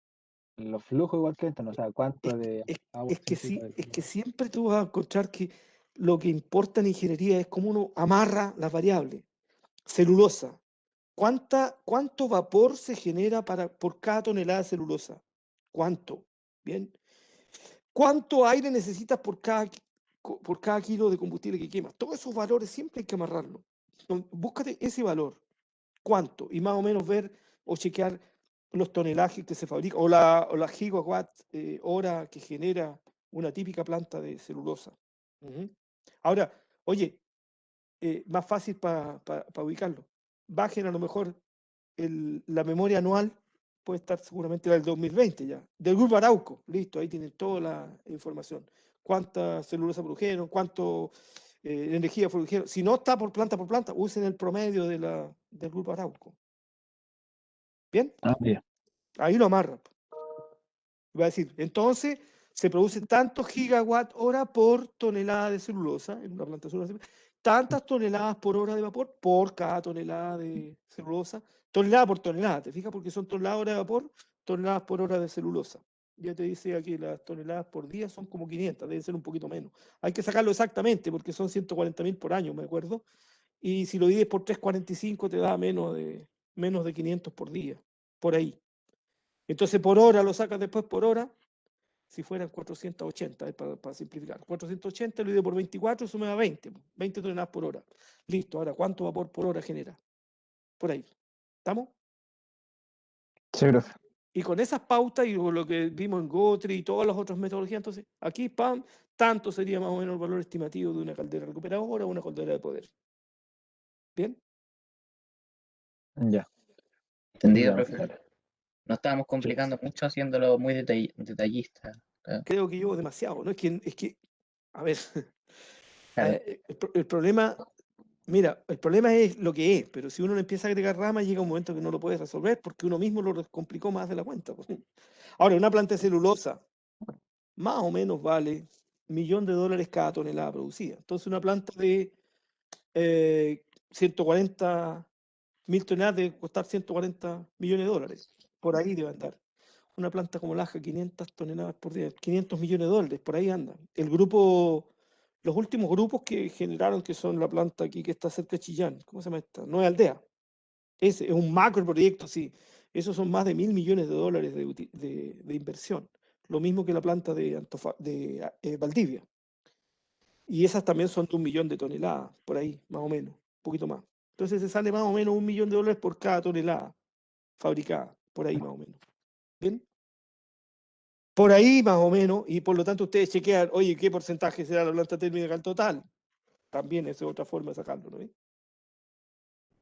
[SPEAKER 2] los flujos igual que esto, ¿no? O sea, cuánto de agua se necesita
[SPEAKER 1] Es que
[SPEAKER 2] del
[SPEAKER 1] siempre tú vas a encontrar que lo que importa en ingeniería es cómo uno amarra las variables. Celulosa. ¿Cuánto vapor se genera por cada tonelada de celulosa? ¿Cuánto? ¿Bien? ¿Cuánto aire necesitas por cada kilo de combustible que quemas? Todos esos valores siempre hay que amarrarlos. Búscate ese valor. ¿Cuánto? Y más o menos ver o chequear los tonelajes que se fabrican o la gigawatt hora que genera una típica planta de celulosa. Ujú. Ahora, oye, más fácil para ubicarlo. Bajen a lo mejor la memoria anual, puede estar seguramente la del 2020 ya, del Grupo Arauco, listo, ahí tienen toda la información. ¿Cuánta celulosa produjeron? ¿Cuánto energía produjeron? Si no está por planta, usen el promedio del Grupo Arauco. ¿Bien?
[SPEAKER 2] bien.
[SPEAKER 1] Ahí lo amarran. Va a decir, entonces se produce tantos gigawatt hora por tonelada de celulosa en una planta de celulosa, tantas toneladas por hora de vapor por cada tonelada de celulosa, tonelada por tonelada, ¿te fijas? Porque son toneladas hora de vapor, toneladas por hora de celulosa. Ya te dice aquí, las toneladas por día son como 500, deben ser un poquito menos. Hay que sacarlo exactamente porque son 140.000 por año, me acuerdo. Y si lo divides por 345 te da menos de 500 por día, por ahí. Entonces por hora lo sacas después por hora, si fueran 480, para simplificar. 480 lo divido por 24, eso me da 20 toneladas por hora. Listo, ahora, ¿cuánto vapor por hora genera? Por ahí. ¿Estamos?
[SPEAKER 2] Sí, profe.
[SPEAKER 1] Y con esas pautas y con lo que vimos en Gotri y todas las otras metodologías, entonces, aquí, pam, tanto sería más o menos el valor estimativo de una caldera recuperadora o una caldera de poder. ¿Bien?
[SPEAKER 2] Ya.
[SPEAKER 4] ¿Entendido,
[SPEAKER 2] Ya.
[SPEAKER 4] profesor? No estábamos complicando mucho haciéndolo muy detallista.
[SPEAKER 1] Creo que yo demasiado, ¿no? Es que a ver,
[SPEAKER 4] Claro.
[SPEAKER 1] el problema Mira, el problema es lo que es, pero si uno le empieza a agregar ramas, llega un momento que no lo puede resolver porque uno mismo lo complicó más de la cuenta, pues. Ahora, una planta de celulosa más o menos vale $1.000.000 cada tonelada producida. Entonces, una planta de 140.000 toneladas debe costar $140 millones. Por ahí debe andar. Una planta como Laja, 500 toneladas por día, $500 millones, por ahí anda. Los últimos grupos que generaron, que son la planta aquí que está cerca de Chillán, ¿cómo se llama esta? Nueva Aldea. Ese es un macro proyecto, sí. Esos son más de $1.000 millones de inversión. Lo mismo que la planta de Valdivia. Y esas también son de 1.000.000 de toneladas, por ahí, más o menos, un poquito más. Entonces se sale más o menos $1.000.000 por cada tonelada fabricada, por ahí más o menos. ¿Bien? Por ahí más o menos, y por lo tanto ustedes chequean, oye, ¿qué porcentaje será la planta térmica al total? También esa es otra forma de sacarlo, ¿no?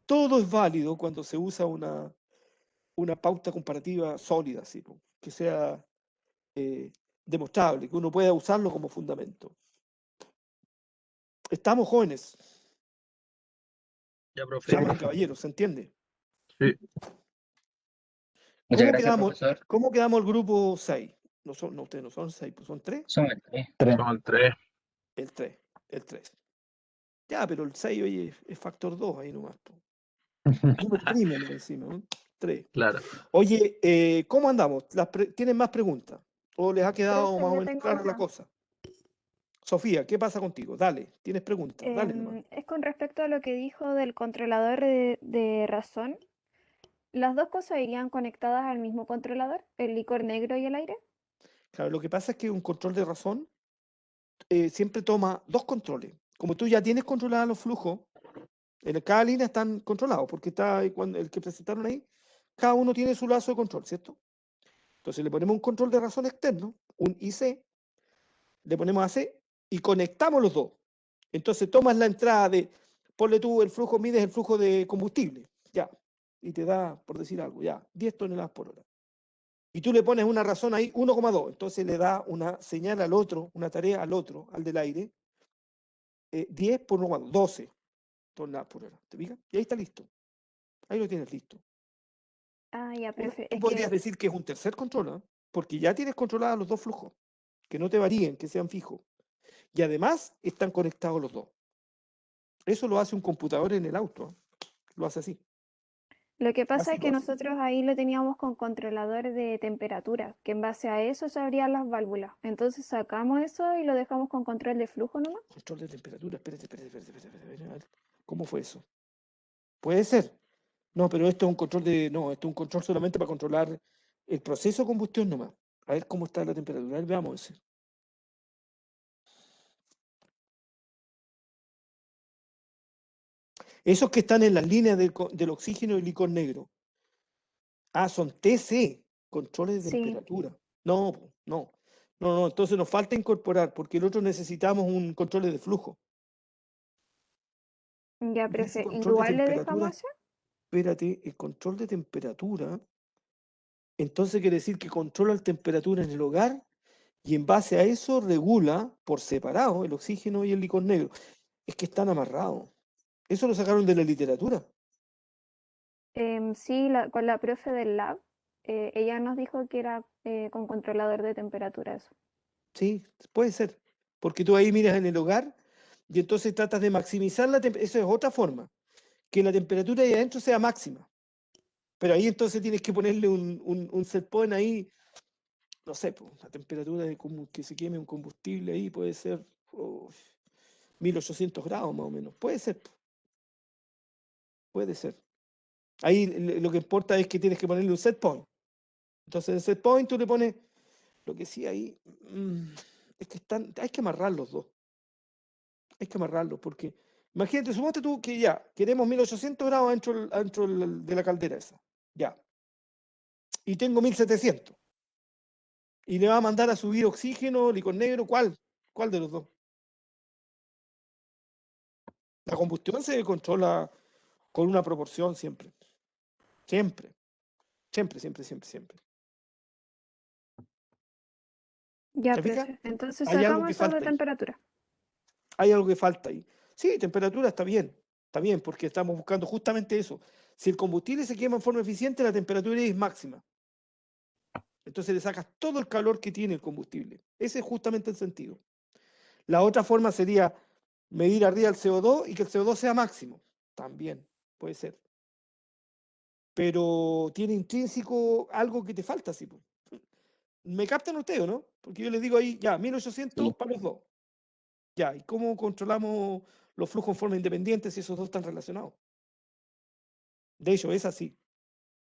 [SPEAKER 1] Todo es válido cuando se usa una pauta comparativa sólida, ¿sí? Que sea demostrable, que uno pueda usarlo como fundamento. Estamos jóvenes,
[SPEAKER 6] Ya, profe.
[SPEAKER 4] Sí,
[SPEAKER 1] damas y
[SPEAKER 4] profe.
[SPEAKER 1] caballeros, ¿se entiende?
[SPEAKER 6] Sí.
[SPEAKER 4] Muchas
[SPEAKER 1] ¿Cómo
[SPEAKER 4] gracias,
[SPEAKER 1] quedamos,
[SPEAKER 4] profesor.
[SPEAKER 1] cómo quedamos el grupo 6? No, ustedes no son 6, pues son 3.
[SPEAKER 4] Son el tres.
[SPEAKER 6] Son 3.
[SPEAKER 1] El 3, el 3. Ya, pero el 6, oye, es factor 2 ahí nomás. Número primo más encima, ¿no? 3.
[SPEAKER 6] Claro.
[SPEAKER 1] Oye, ¿cómo andamos? ¿Tienen más preguntas? ¿O les ha quedado
[SPEAKER 5] Profe,
[SPEAKER 1] más o
[SPEAKER 5] yo
[SPEAKER 1] menos
[SPEAKER 5] tengo
[SPEAKER 1] clara la
[SPEAKER 5] una.
[SPEAKER 1] cosa? Sofía, ¿qué pasa contigo? Dale, tienes preguntas, dale nomás.
[SPEAKER 5] Es con respecto a lo que dijo del controlador de razón. ¿Las dos cosas irían conectadas al mismo controlador, el licor negro y el aire?
[SPEAKER 1] Claro, lo que pasa es que un control de razón siempre toma dos controles. Como tú ya tienes controlados los flujos, en cada línea están controlados, porque está el que presentaron ahí, cada uno tiene su lazo de control, ¿cierto? Entonces le ponemos un control de razón externo, un IC, le ponemos AC y conectamos los dos. Entonces tomas la entrada ponle tú el flujo, mides el flujo de combustible, ya, y te da, por decir algo, ya, 10 toneladas por hora. Y tú le pones una razón ahí, 1,2, entonces le da una señal al otro, una tarea al otro, al del aire, 10 por 1,2, 12 toneladas por hora, ¿te fijas? Y ahí está listo, ahí lo tienes listo.
[SPEAKER 5] Ah, ya, profe.
[SPEAKER 1] Tú
[SPEAKER 5] Es
[SPEAKER 1] podrías
[SPEAKER 5] que
[SPEAKER 1] decir que es un tercer control, ¿eh? Porque ya tienes controlados los dos flujos, que no te varíen, que sean fijos. Y además están conectados los dos. Eso lo hace un computador en el auto, ¿eh? Lo hace así.
[SPEAKER 5] lo que pasa
[SPEAKER 1] Así
[SPEAKER 5] es
[SPEAKER 1] lo
[SPEAKER 5] que
[SPEAKER 1] hace.
[SPEAKER 5] nosotros ahí lo teníamos con controlador de temperatura, que en base a eso se abrían las válvulas. Entonces sacamos eso y lo dejamos con control de flujo nomás.
[SPEAKER 1] Control de temperatura, espérate, a ver, ¿cómo fue eso? Puede ser. No, pero esto es un control no, esto es un control solamente para controlar el proceso de combustión nomás. A ver cómo está la temperatura. A ver, veamos ese. Esos que están en las líneas del oxígeno y el licor negro. Ah, son TC, controles de
[SPEAKER 5] Sí,
[SPEAKER 1] temperatura. No, no, entonces nos falta incorporar, porque el otro necesitamos un control de flujo.
[SPEAKER 5] ya,
[SPEAKER 1] Y ese
[SPEAKER 5] profe.
[SPEAKER 1] control de
[SPEAKER 5] Igual le
[SPEAKER 1] temperatura,
[SPEAKER 5] dejamos ese.
[SPEAKER 1] espérate, el control de temperatura, entonces quiere decir que controla la temperatura en el hogar y en base a eso regula por separado el oxígeno y el licor negro. Es que están amarrados. Eso lo sacaron de la literatura.
[SPEAKER 5] Sí, con la profe del lab, ella nos dijo que era con controlador de temperatura eso.
[SPEAKER 1] Sí, puede ser. Porque tú ahí miras en el hogar y entonces tratas de maximizar la temperatura. Esa es otra forma. Que la temperatura ahí adentro sea máxima. Pero ahí entonces tienes que ponerle un set point ahí, no sé, pues, la temperatura de que se queme un combustible ahí puede ser 1800 grados más o menos. Puede ser, puede ser. Ahí lo que importa es que tienes que ponerle un set point. Entonces en el set point tú le pones, lo que sí ahí, es que hay que amarrar los dos. Hay que amarrarlos porque, imagínate, suponte tú que ya, queremos 1800 grados dentro de la caldera esa. Ya. Y tengo 1700. Y le va a mandar a subir oxígeno, licor negro, ¿cuál? ¿Cuál de los dos? La combustión se controla con una proporción siempre. Siempre. Siempre.
[SPEAKER 5] Ya,
[SPEAKER 1] ¿Te fijas?
[SPEAKER 5] profe. Entonces
[SPEAKER 1] Hay algo
[SPEAKER 5] sacamos
[SPEAKER 1] que
[SPEAKER 5] eso de
[SPEAKER 1] falta ahí.
[SPEAKER 5] temperatura.
[SPEAKER 1] Hay algo que falta ahí. Sí, temperatura está bien. Está bien, porque estamos buscando justamente eso. Si el combustible se quema en forma eficiente, la temperatura es máxima. Entonces le sacas todo el calor que tiene el combustible. Ese es justamente el sentido. La otra forma sería medir arriba el CO2 y que el CO2 sea máximo. También puede ser. Pero tiene intrínseco algo que te falta, sí, po. ¿Me captan ustedes o no? Porque yo les digo ahí, ya, 1800
[SPEAKER 4] Sí.
[SPEAKER 1] para los dos. Ya, ¿y cómo controlamos los flujos en forma independiente si esos dos están relacionados? De hecho, es así.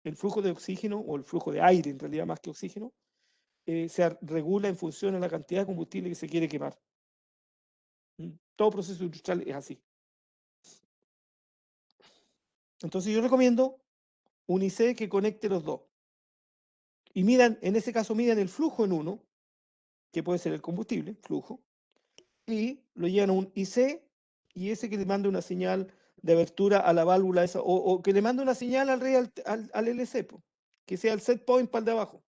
[SPEAKER 1] El flujo de oxígeno o el flujo de aire, en realidad más que oxígeno, se regula en función a la cantidad de combustible que se quiere quemar. Todo proceso industrial es así. Entonces yo recomiendo un IC que conecte los dos. Y midan, en ese caso, midan el flujo en uno, que puede ser el combustible, flujo, y lo llevan a un IC y ese que le mande una señal de abertura a la válvula esa, o que le mande una señal al LC, po, que sea el set point para el de abajo.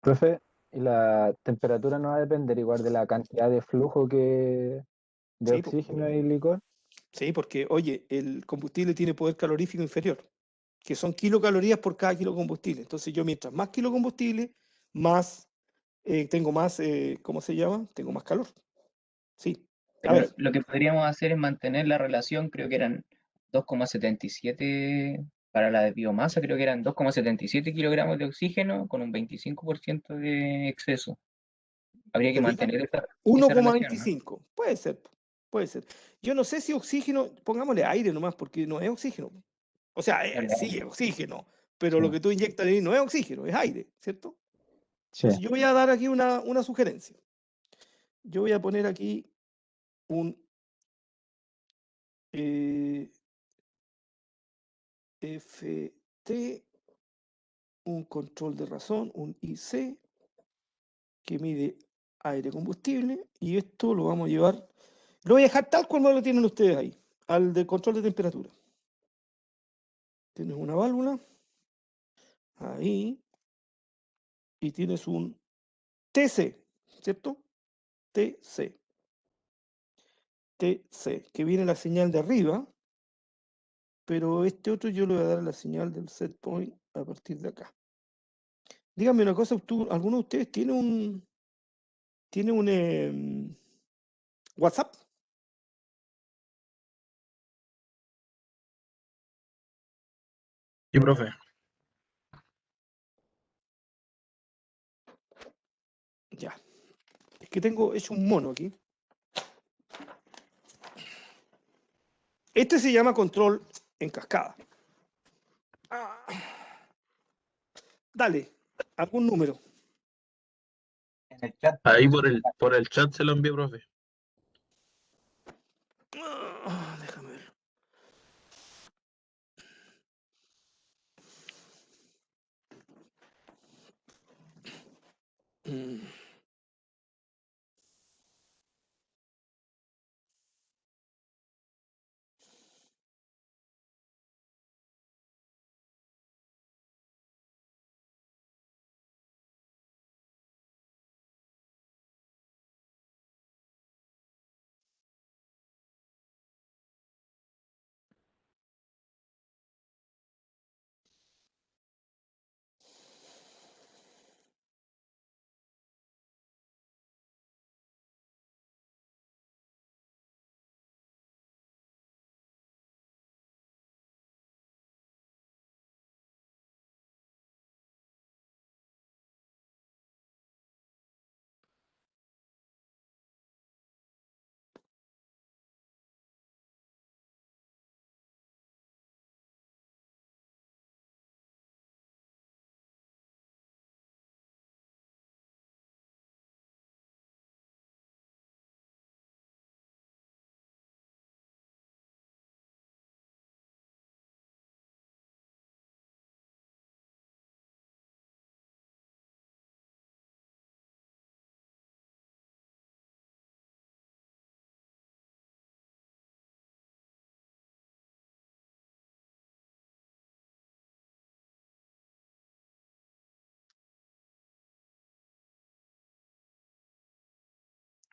[SPEAKER 2] Profe, ¿y la temperatura no va a depender igual de la cantidad de flujo que de
[SPEAKER 1] Sí, po.
[SPEAKER 2] oxígeno y licor?
[SPEAKER 1] Sí, porque, oye, el combustible tiene poder calorífico inferior, que son kilocalorías por cada kilo de combustible. Entonces yo mientras más kilo de combustible, más, tengo más, ¿cómo se llama? Tengo más calor. Sí. A
[SPEAKER 4] Pero
[SPEAKER 1] ver,
[SPEAKER 4] lo que podríamos hacer es mantener la relación, creo que eran 2,77 para la de biomasa, creo que eran 2,77 kilogramos de oxígeno con un 25% de exceso. Habría que
[SPEAKER 1] ¿te fijas?
[SPEAKER 4] mantener esa relación, ¿no?
[SPEAKER 1] 1,25. Puede ser, puede ser. Yo no sé si oxígeno, pongámosle aire nomás, porque no es oxígeno. O sea,
[SPEAKER 4] Claro,
[SPEAKER 1] sí es oxígeno, pero
[SPEAKER 2] Sí,
[SPEAKER 1] lo que tú inyectas ahí no es oxígeno, es aire, ¿cierto?
[SPEAKER 2] sí.
[SPEAKER 1] Entonces yo voy a dar aquí una sugerencia. Yo voy a poner aquí un FT, un control de razón, un IC, que mide aire combustible, y esto lo vamos a llevar, lo voy a dejar tal cual lo tienen ustedes ahí, al de control de temperatura. Tienes una válvula, ahí, y tienes un TC, ¿cierto? TC, TC, que viene la señal de arriba, pero este otro yo le voy a dar la señal del set point a partir de acá. Díganme una cosa, ¿alguno de ustedes tiene un WhatsApp?
[SPEAKER 6] Sí, profe.
[SPEAKER 1] Ya, es que tengo hecho un mono aquí. Este se llama control en cascada. Ah, dale, algún número.
[SPEAKER 3] En el chat,
[SPEAKER 6] Ahí
[SPEAKER 3] profe.
[SPEAKER 6] por el chat se lo envié, profe.
[SPEAKER 1] Déjame ver. Mm.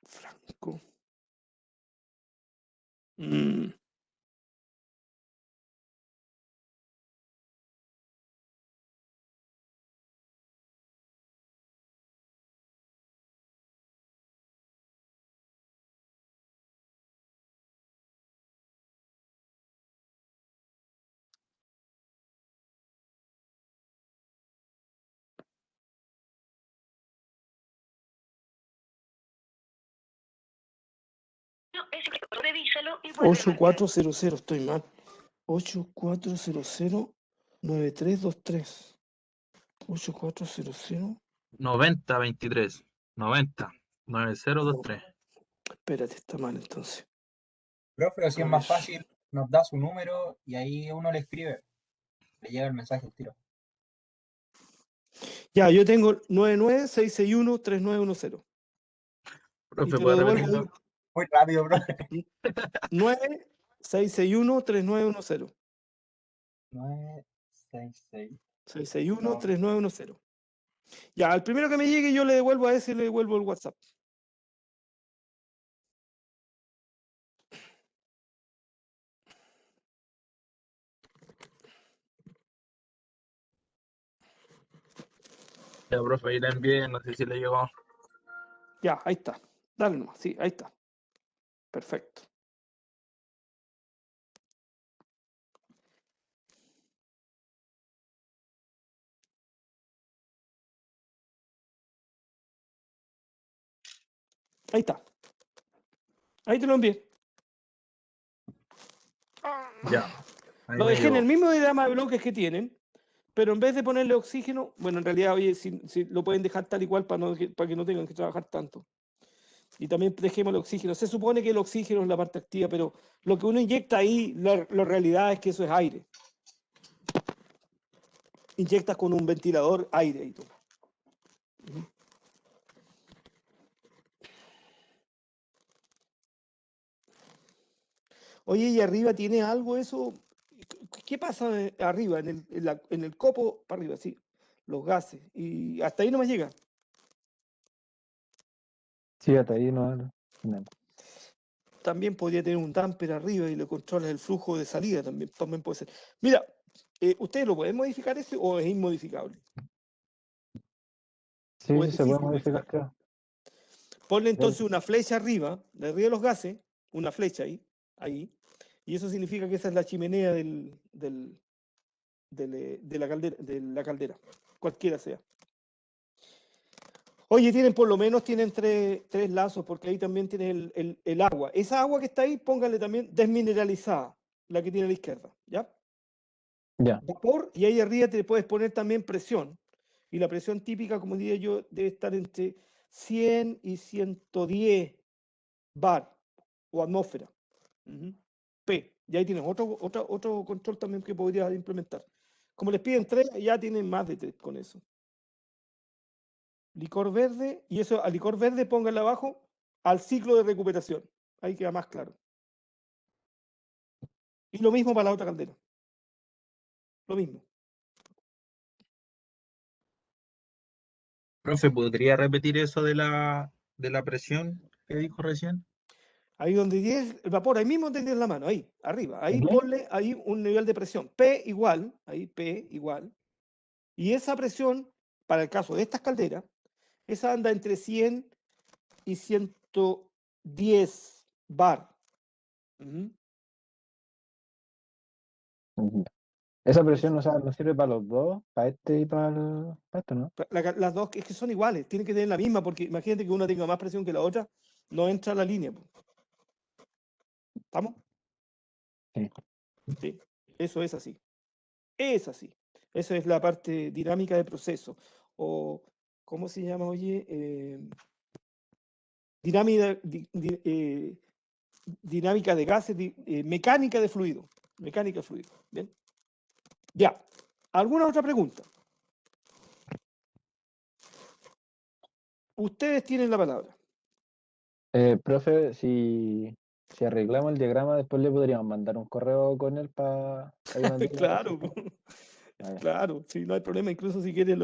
[SPEAKER 1] Franco. Mm,
[SPEAKER 7] Revísalo y vuelve a marcar.
[SPEAKER 1] 8400, estoy mal. 8400-9323. 8400.
[SPEAKER 6] 9023. 90. 9023.
[SPEAKER 1] Espérate, está mal entonces.
[SPEAKER 3] Profe, si
[SPEAKER 1] A
[SPEAKER 3] es más
[SPEAKER 1] ver.
[SPEAKER 3] fácil, nos da su número y ahí uno le escribe. Le llega el mensaje al tiro.
[SPEAKER 1] Ya, yo tengo 99661-3910. Y
[SPEAKER 6] Profe,
[SPEAKER 1] te lo
[SPEAKER 6] ¿puede
[SPEAKER 1] devuelvo.
[SPEAKER 6] repetirlo?
[SPEAKER 3] Muy rápido, profe.
[SPEAKER 1] 99661-3910.
[SPEAKER 3] 966.
[SPEAKER 1] 661-3910. Ya, al primero que me llegue yo le devuelvo a ese, le devuelvo el WhatsApp.
[SPEAKER 6] Ya, profe, ahí la envié, no sé si le llegó.
[SPEAKER 1] Ya, ahí está. Dale nomás, sí, ahí está. Perfecto. Ahí está. Ahí te lo envié.
[SPEAKER 6] Ya. Ahí
[SPEAKER 1] Lo
[SPEAKER 6] me
[SPEAKER 1] dejé en
[SPEAKER 6] llegó.
[SPEAKER 1] el mismo diagrama de bloques que tienen, pero en vez de ponerle oxígeno, bueno, en realidad, oye, si lo pueden dejar tal y cual para que no tengan que trabajar tanto. Y también dejemos el oxígeno. Se supone que el oxígeno es la parte activa, pero lo que uno inyecta ahí, la realidad es que eso es aire. Inyectas con un ventilador aire y todo. Oye, ¿y arriba tiene algo eso? ¿Qué pasa arriba, en el copo para arriba, sí? Los gases. Y hasta ahí no me llega.
[SPEAKER 2] Sí, hasta ahí no.
[SPEAKER 1] También podría tener un damper arriba y le controlas el flujo de salida, también puede ser. Mira, ¿ustedes lo pueden modificar ese o es inmodificable?
[SPEAKER 2] Sí,
[SPEAKER 1] ¿O
[SPEAKER 2] sí
[SPEAKER 1] es
[SPEAKER 2] se puede
[SPEAKER 1] difícil
[SPEAKER 2] modificar,
[SPEAKER 1] modificar?
[SPEAKER 2] creo.
[SPEAKER 1] Ponle
[SPEAKER 2] Creo
[SPEAKER 1] entonces una flecha arriba de los gases, una flecha ahí, y eso significa que esa es la chimenea de la caldera, cualquiera sea. Oye, por lo menos tienen tres lazos, porque ahí también tienen el agua. Esa agua que está ahí, póngale también desmineralizada, la que tiene a la izquierda, ¿ya?
[SPEAKER 2] Ya.
[SPEAKER 1] Vapor, y ahí arriba te puedes poner también presión. Y la presión típica, como diría yo, debe estar entre 100 y 110 bar o atmósfera. P. Y ahí tienes otro control también que podrías implementar. Como les piden 3, ya tienen más de 3 con eso. Licor verde, y eso al licor verde pónganle abajo al ciclo de recuperación. Ahí queda más claro. Y lo mismo para la otra caldera. Lo mismo.
[SPEAKER 6] Profe, ¿podría repetir eso de la presión que dijo recién?
[SPEAKER 1] Ahí donde tienes el vapor, ahí mismo tienes la mano, ahí, arriba. Ahí
[SPEAKER 2] Ujú.
[SPEAKER 1] ponle ahí un nivel de presión. P igual, ahí P igual. Y esa presión, para el caso de estas calderas, esa anda entre 100 y 110 bar.
[SPEAKER 2] Ujú. Esa presión, o sea, nos sirve para los dos, para este y para esto, ¿no?
[SPEAKER 1] Las dos es que son iguales, tienen que tener la misma, porque imagínate que una tenga más presión que la otra, no entra a la línea. ¿Estamos?
[SPEAKER 2] Sí.
[SPEAKER 1] Sí, eso es así. Es así. Esa es la parte dinámica de proceso. O, ¿cómo se llama, oye? Dinámica de gases, mecánica de fluido. Mecánica de fluido. Bien. Ya. ¿Alguna otra pregunta? Ustedes tienen la palabra.
[SPEAKER 2] Profe, si arreglamos el diagrama, después le podríamos mandar un correo con él para que nos diga la
[SPEAKER 1] Claro,
[SPEAKER 2] respuesta. Ah, ya.
[SPEAKER 1] claro, sí, no hay problema. Incluso si quieres,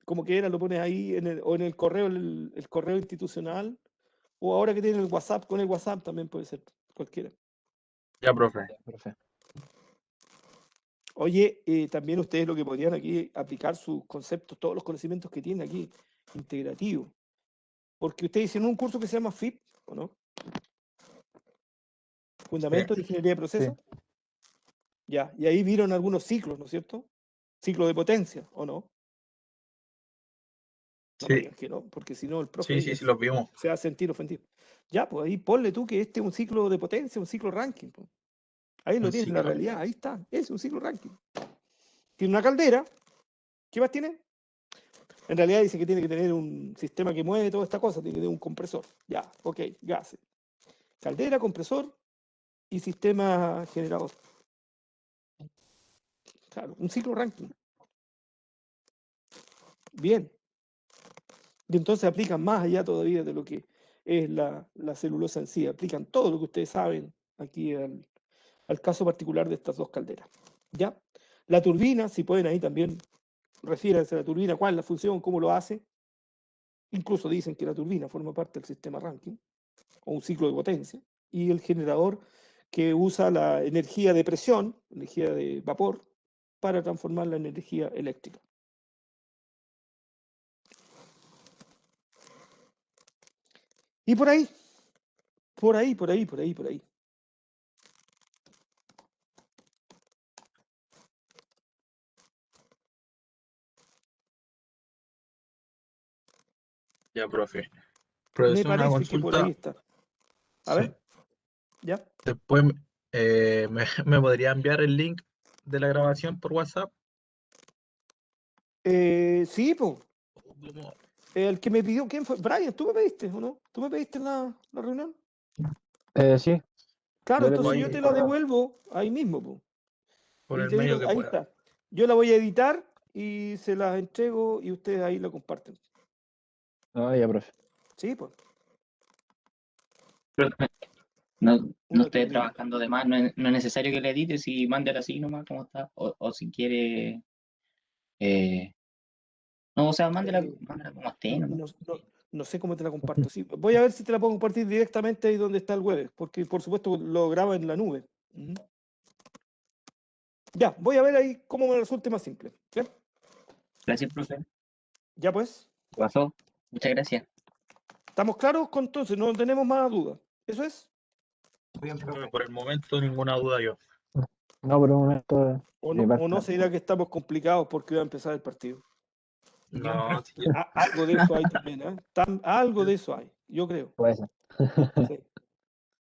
[SPEAKER 1] como quieras, lo pones ahí o en el correo, el correo institucional, o ahora que tienen el WhatsApp, con el WhatsApp también puede ser, cualquiera.
[SPEAKER 6] Ya, profe.
[SPEAKER 2] Ya, profe.
[SPEAKER 1] Oye, también ustedes lo que podrían aquí aplicar sus conceptos, todos los conocimientos que tienen aquí, integrativos. Porque ustedes hicieron un curso que se llama FIP, ¿o no? Fundamentos de Ingeniería de Procesos. Ya, y ahí vieron algunos ciclos, ¿no es cierto? Ciclo de potencia, ¿o no? No me
[SPEAKER 6] Sí,
[SPEAKER 1] digas que no, porque si no el profe
[SPEAKER 6] sí, los vimos.
[SPEAKER 1] se va a sentir ofendido. Ya, pues ahí ponle tú que este es un ciclo de potencia, un ciclo ranking. Pues. Ahí lo
[SPEAKER 6] Un
[SPEAKER 1] tienes, la
[SPEAKER 6] ciclo.
[SPEAKER 1] realidad, ahí está, es un ciclo ranking. Tiene una caldera, ¿qué más tiene? En realidad dice que tiene que tener un sistema que mueve toda esta cosa, tiene que tener un compresor. Ya, ok, gases. Caldera, compresor y sistema generador. Claro, un ciclo ranking. Bien. Y entonces aplican más allá todavía de lo que es la celulosa en sí. Aplican todo lo que ustedes saben aquí al caso particular de estas dos calderas. ¿Ya? La turbina, si pueden ahí también refiéranse a la turbina, cuál es la función, cómo lo hace. Incluso dicen que la turbina forma parte del sistema ranking o un ciclo de potencia. Y el generador que usa la energía de presión, energía de vapor, para transformarla en energía eléctrica. Y por ahí.
[SPEAKER 6] Ya, profe.
[SPEAKER 1] Me
[SPEAKER 6] Profesor, una
[SPEAKER 1] parece que por ahí
[SPEAKER 6] consulta.
[SPEAKER 1] está. A
[SPEAKER 6] Sí.
[SPEAKER 1] ver, ¿ya?
[SPEAKER 6] Después me podría enviar el link de la grabación por WhatsApp.
[SPEAKER 1] Sí, pues.
[SPEAKER 6] ¿Cómo?
[SPEAKER 1] El que me pidió, ¿quién fue? Brian, ¿tú me pediste o no? ¿Tú me pediste en la reunión?
[SPEAKER 2] Sí,
[SPEAKER 1] Claro,
[SPEAKER 2] yo le
[SPEAKER 1] entonces
[SPEAKER 2] pedí
[SPEAKER 1] yo
[SPEAKER 2] el
[SPEAKER 1] te la
[SPEAKER 2] correo.
[SPEAKER 1] devuelvo ahí mismo, po.
[SPEAKER 6] Por
[SPEAKER 1] Y
[SPEAKER 6] el
[SPEAKER 1] te
[SPEAKER 6] medio
[SPEAKER 1] digo,
[SPEAKER 6] que
[SPEAKER 1] ahí
[SPEAKER 6] pueda.
[SPEAKER 1] está. Yo la voy a editar y se las entrego y ustedes ahí la comparten.
[SPEAKER 2] Ah, ya, profe.
[SPEAKER 1] Sí, pues.
[SPEAKER 4] Profe, no
[SPEAKER 1] Una
[SPEAKER 4] esté
[SPEAKER 1] turbina.
[SPEAKER 4] trabajando de más, no es necesario que le edites y mándela así nomás como está. O si quiere, no, o sea, mándela como esté nomás.
[SPEAKER 1] No sé cómo te la comparto. Sí, voy a ver si te la puedo compartir directamente ahí donde está el web, porque por supuesto lo graba en la nube. Ujú. Ya, voy a ver ahí cómo me resulte más simple. ¿Bien?
[SPEAKER 4] Gracias, profe.
[SPEAKER 1] Ya pues,
[SPEAKER 4] Pasó. Muchas gracias.
[SPEAKER 1] ¿estamos claros? Entonces, no tenemos más dudas. ¿Eso es?
[SPEAKER 3] Bien, profe.
[SPEAKER 6] Por el momento, ninguna duda yo.
[SPEAKER 2] No, por un momento,
[SPEAKER 1] ¿O
[SPEAKER 2] mi
[SPEAKER 1] no,
[SPEAKER 2] parte.
[SPEAKER 1] o no será que estamos complicados porque va a empezar el partido?
[SPEAKER 6] No, sí,
[SPEAKER 1] Algo de eso hay también, ¿eh? Algo de eso hay, yo creo.
[SPEAKER 2] Puede ser.
[SPEAKER 1] Sí.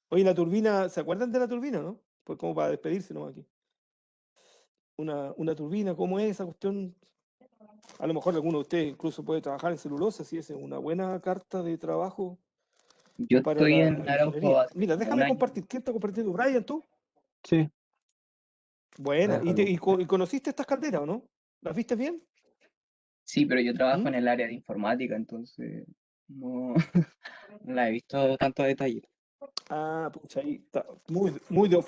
[SPEAKER 1] Oye, la turbina, ¿se acuerdan de la turbina, no? Pues como para despedirse, ¿no? Aquí. Una turbina, ¿cómo es esa cuestión? A lo mejor alguno de ustedes incluso puede trabajar en celulosa, si esa es una buena carta de trabajo
[SPEAKER 4] Yo
[SPEAKER 1] para
[SPEAKER 4] estoy en
[SPEAKER 1] la
[SPEAKER 4] Arauco
[SPEAKER 1] ingeniería.
[SPEAKER 4] hace
[SPEAKER 1] Mira,
[SPEAKER 4] como un
[SPEAKER 1] déjame
[SPEAKER 4] año.
[SPEAKER 1] compartir. ¿Quién está compartiendo? ¿Brian, tú?
[SPEAKER 2] Sí,
[SPEAKER 1] Buena. ¿Y,
[SPEAKER 2] déjalo.
[SPEAKER 1] y conociste estas calderas o no? ¿Las viste bien?
[SPEAKER 4] Sí, pero yo trabajo
[SPEAKER 1] ¿Mm?
[SPEAKER 4] en el área de informática, entonces no, no la he visto tanto a detalle.
[SPEAKER 1] Ah, pucha, ahí está. Muy de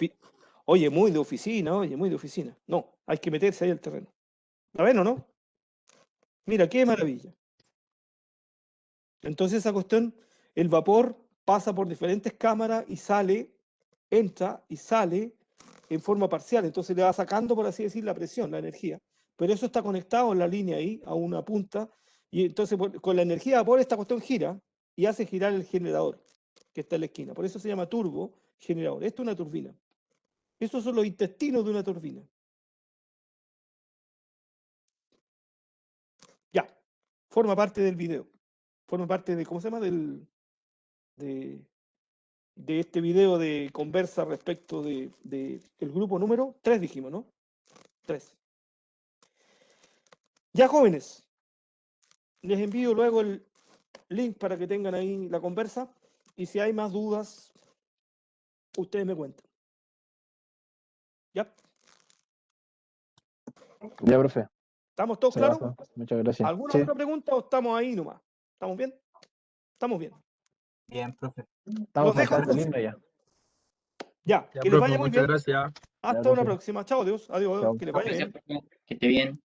[SPEAKER 1] Oye, muy de oficina, oye, muy de oficina. No, hay que meterse ahí al terreno. ¿La ven o no? Mira, qué maravilla. Entonces esa cuestión, el vapor pasa por diferentes cámaras y sale, entra y sale en forma parcial. Entonces le va sacando, por así decir, la presión, la energía. Pero eso está conectado en la línea ahí, a una punta. Y entonces con la energía de vapor esta cuestión gira y hace girar el generador que está en la esquina. Por eso se llama turbo generador. Esto es una turbina. Estos son los intestinos de una turbina. Ya, forma parte del video. Forma parte de, ¿cómo se llama? De, de este video de conversa respecto de el grupo número 3, dijimos, ¿no? 3. Ya, jóvenes, les envío luego el link para que tengan ahí la conversa y si hay más dudas, ustedes me cuentan. ¿Ya?
[SPEAKER 2] Ya, profe.
[SPEAKER 1] ¿Estamos todos
[SPEAKER 2] Se
[SPEAKER 1] claros?
[SPEAKER 2] pasó. Muchas gracias.
[SPEAKER 1] ¿Alguna
[SPEAKER 2] Sí,
[SPEAKER 1] otra pregunta o estamos ahí nomás? ¿Estamos bien? Estamos bien.
[SPEAKER 3] Bien, profe.
[SPEAKER 2] estamos
[SPEAKER 1] Los dejo
[SPEAKER 2] faltando el
[SPEAKER 1] entonces.
[SPEAKER 2] himno ya.
[SPEAKER 1] Ya,
[SPEAKER 6] ya,
[SPEAKER 1] que les
[SPEAKER 6] profe,
[SPEAKER 1] vaya muy
[SPEAKER 6] muchas
[SPEAKER 1] bien.
[SPEAKER 6] gracias.
[SPEAKER 1] Hasta
[SPEAKER 2] Ya,
[SPEAKER 1] una
[SPEAKER 2] profe.
[SPEAKER 1] próxima. Chao, adiós. Adiós,
[SPEAKER 2] Chao.
[SPEAKER 1] que les vaya
[SPEAKER 4] Gracias,
[SPEAKER 1] bien.
[SPEAKER 4] profe. Que esté bien.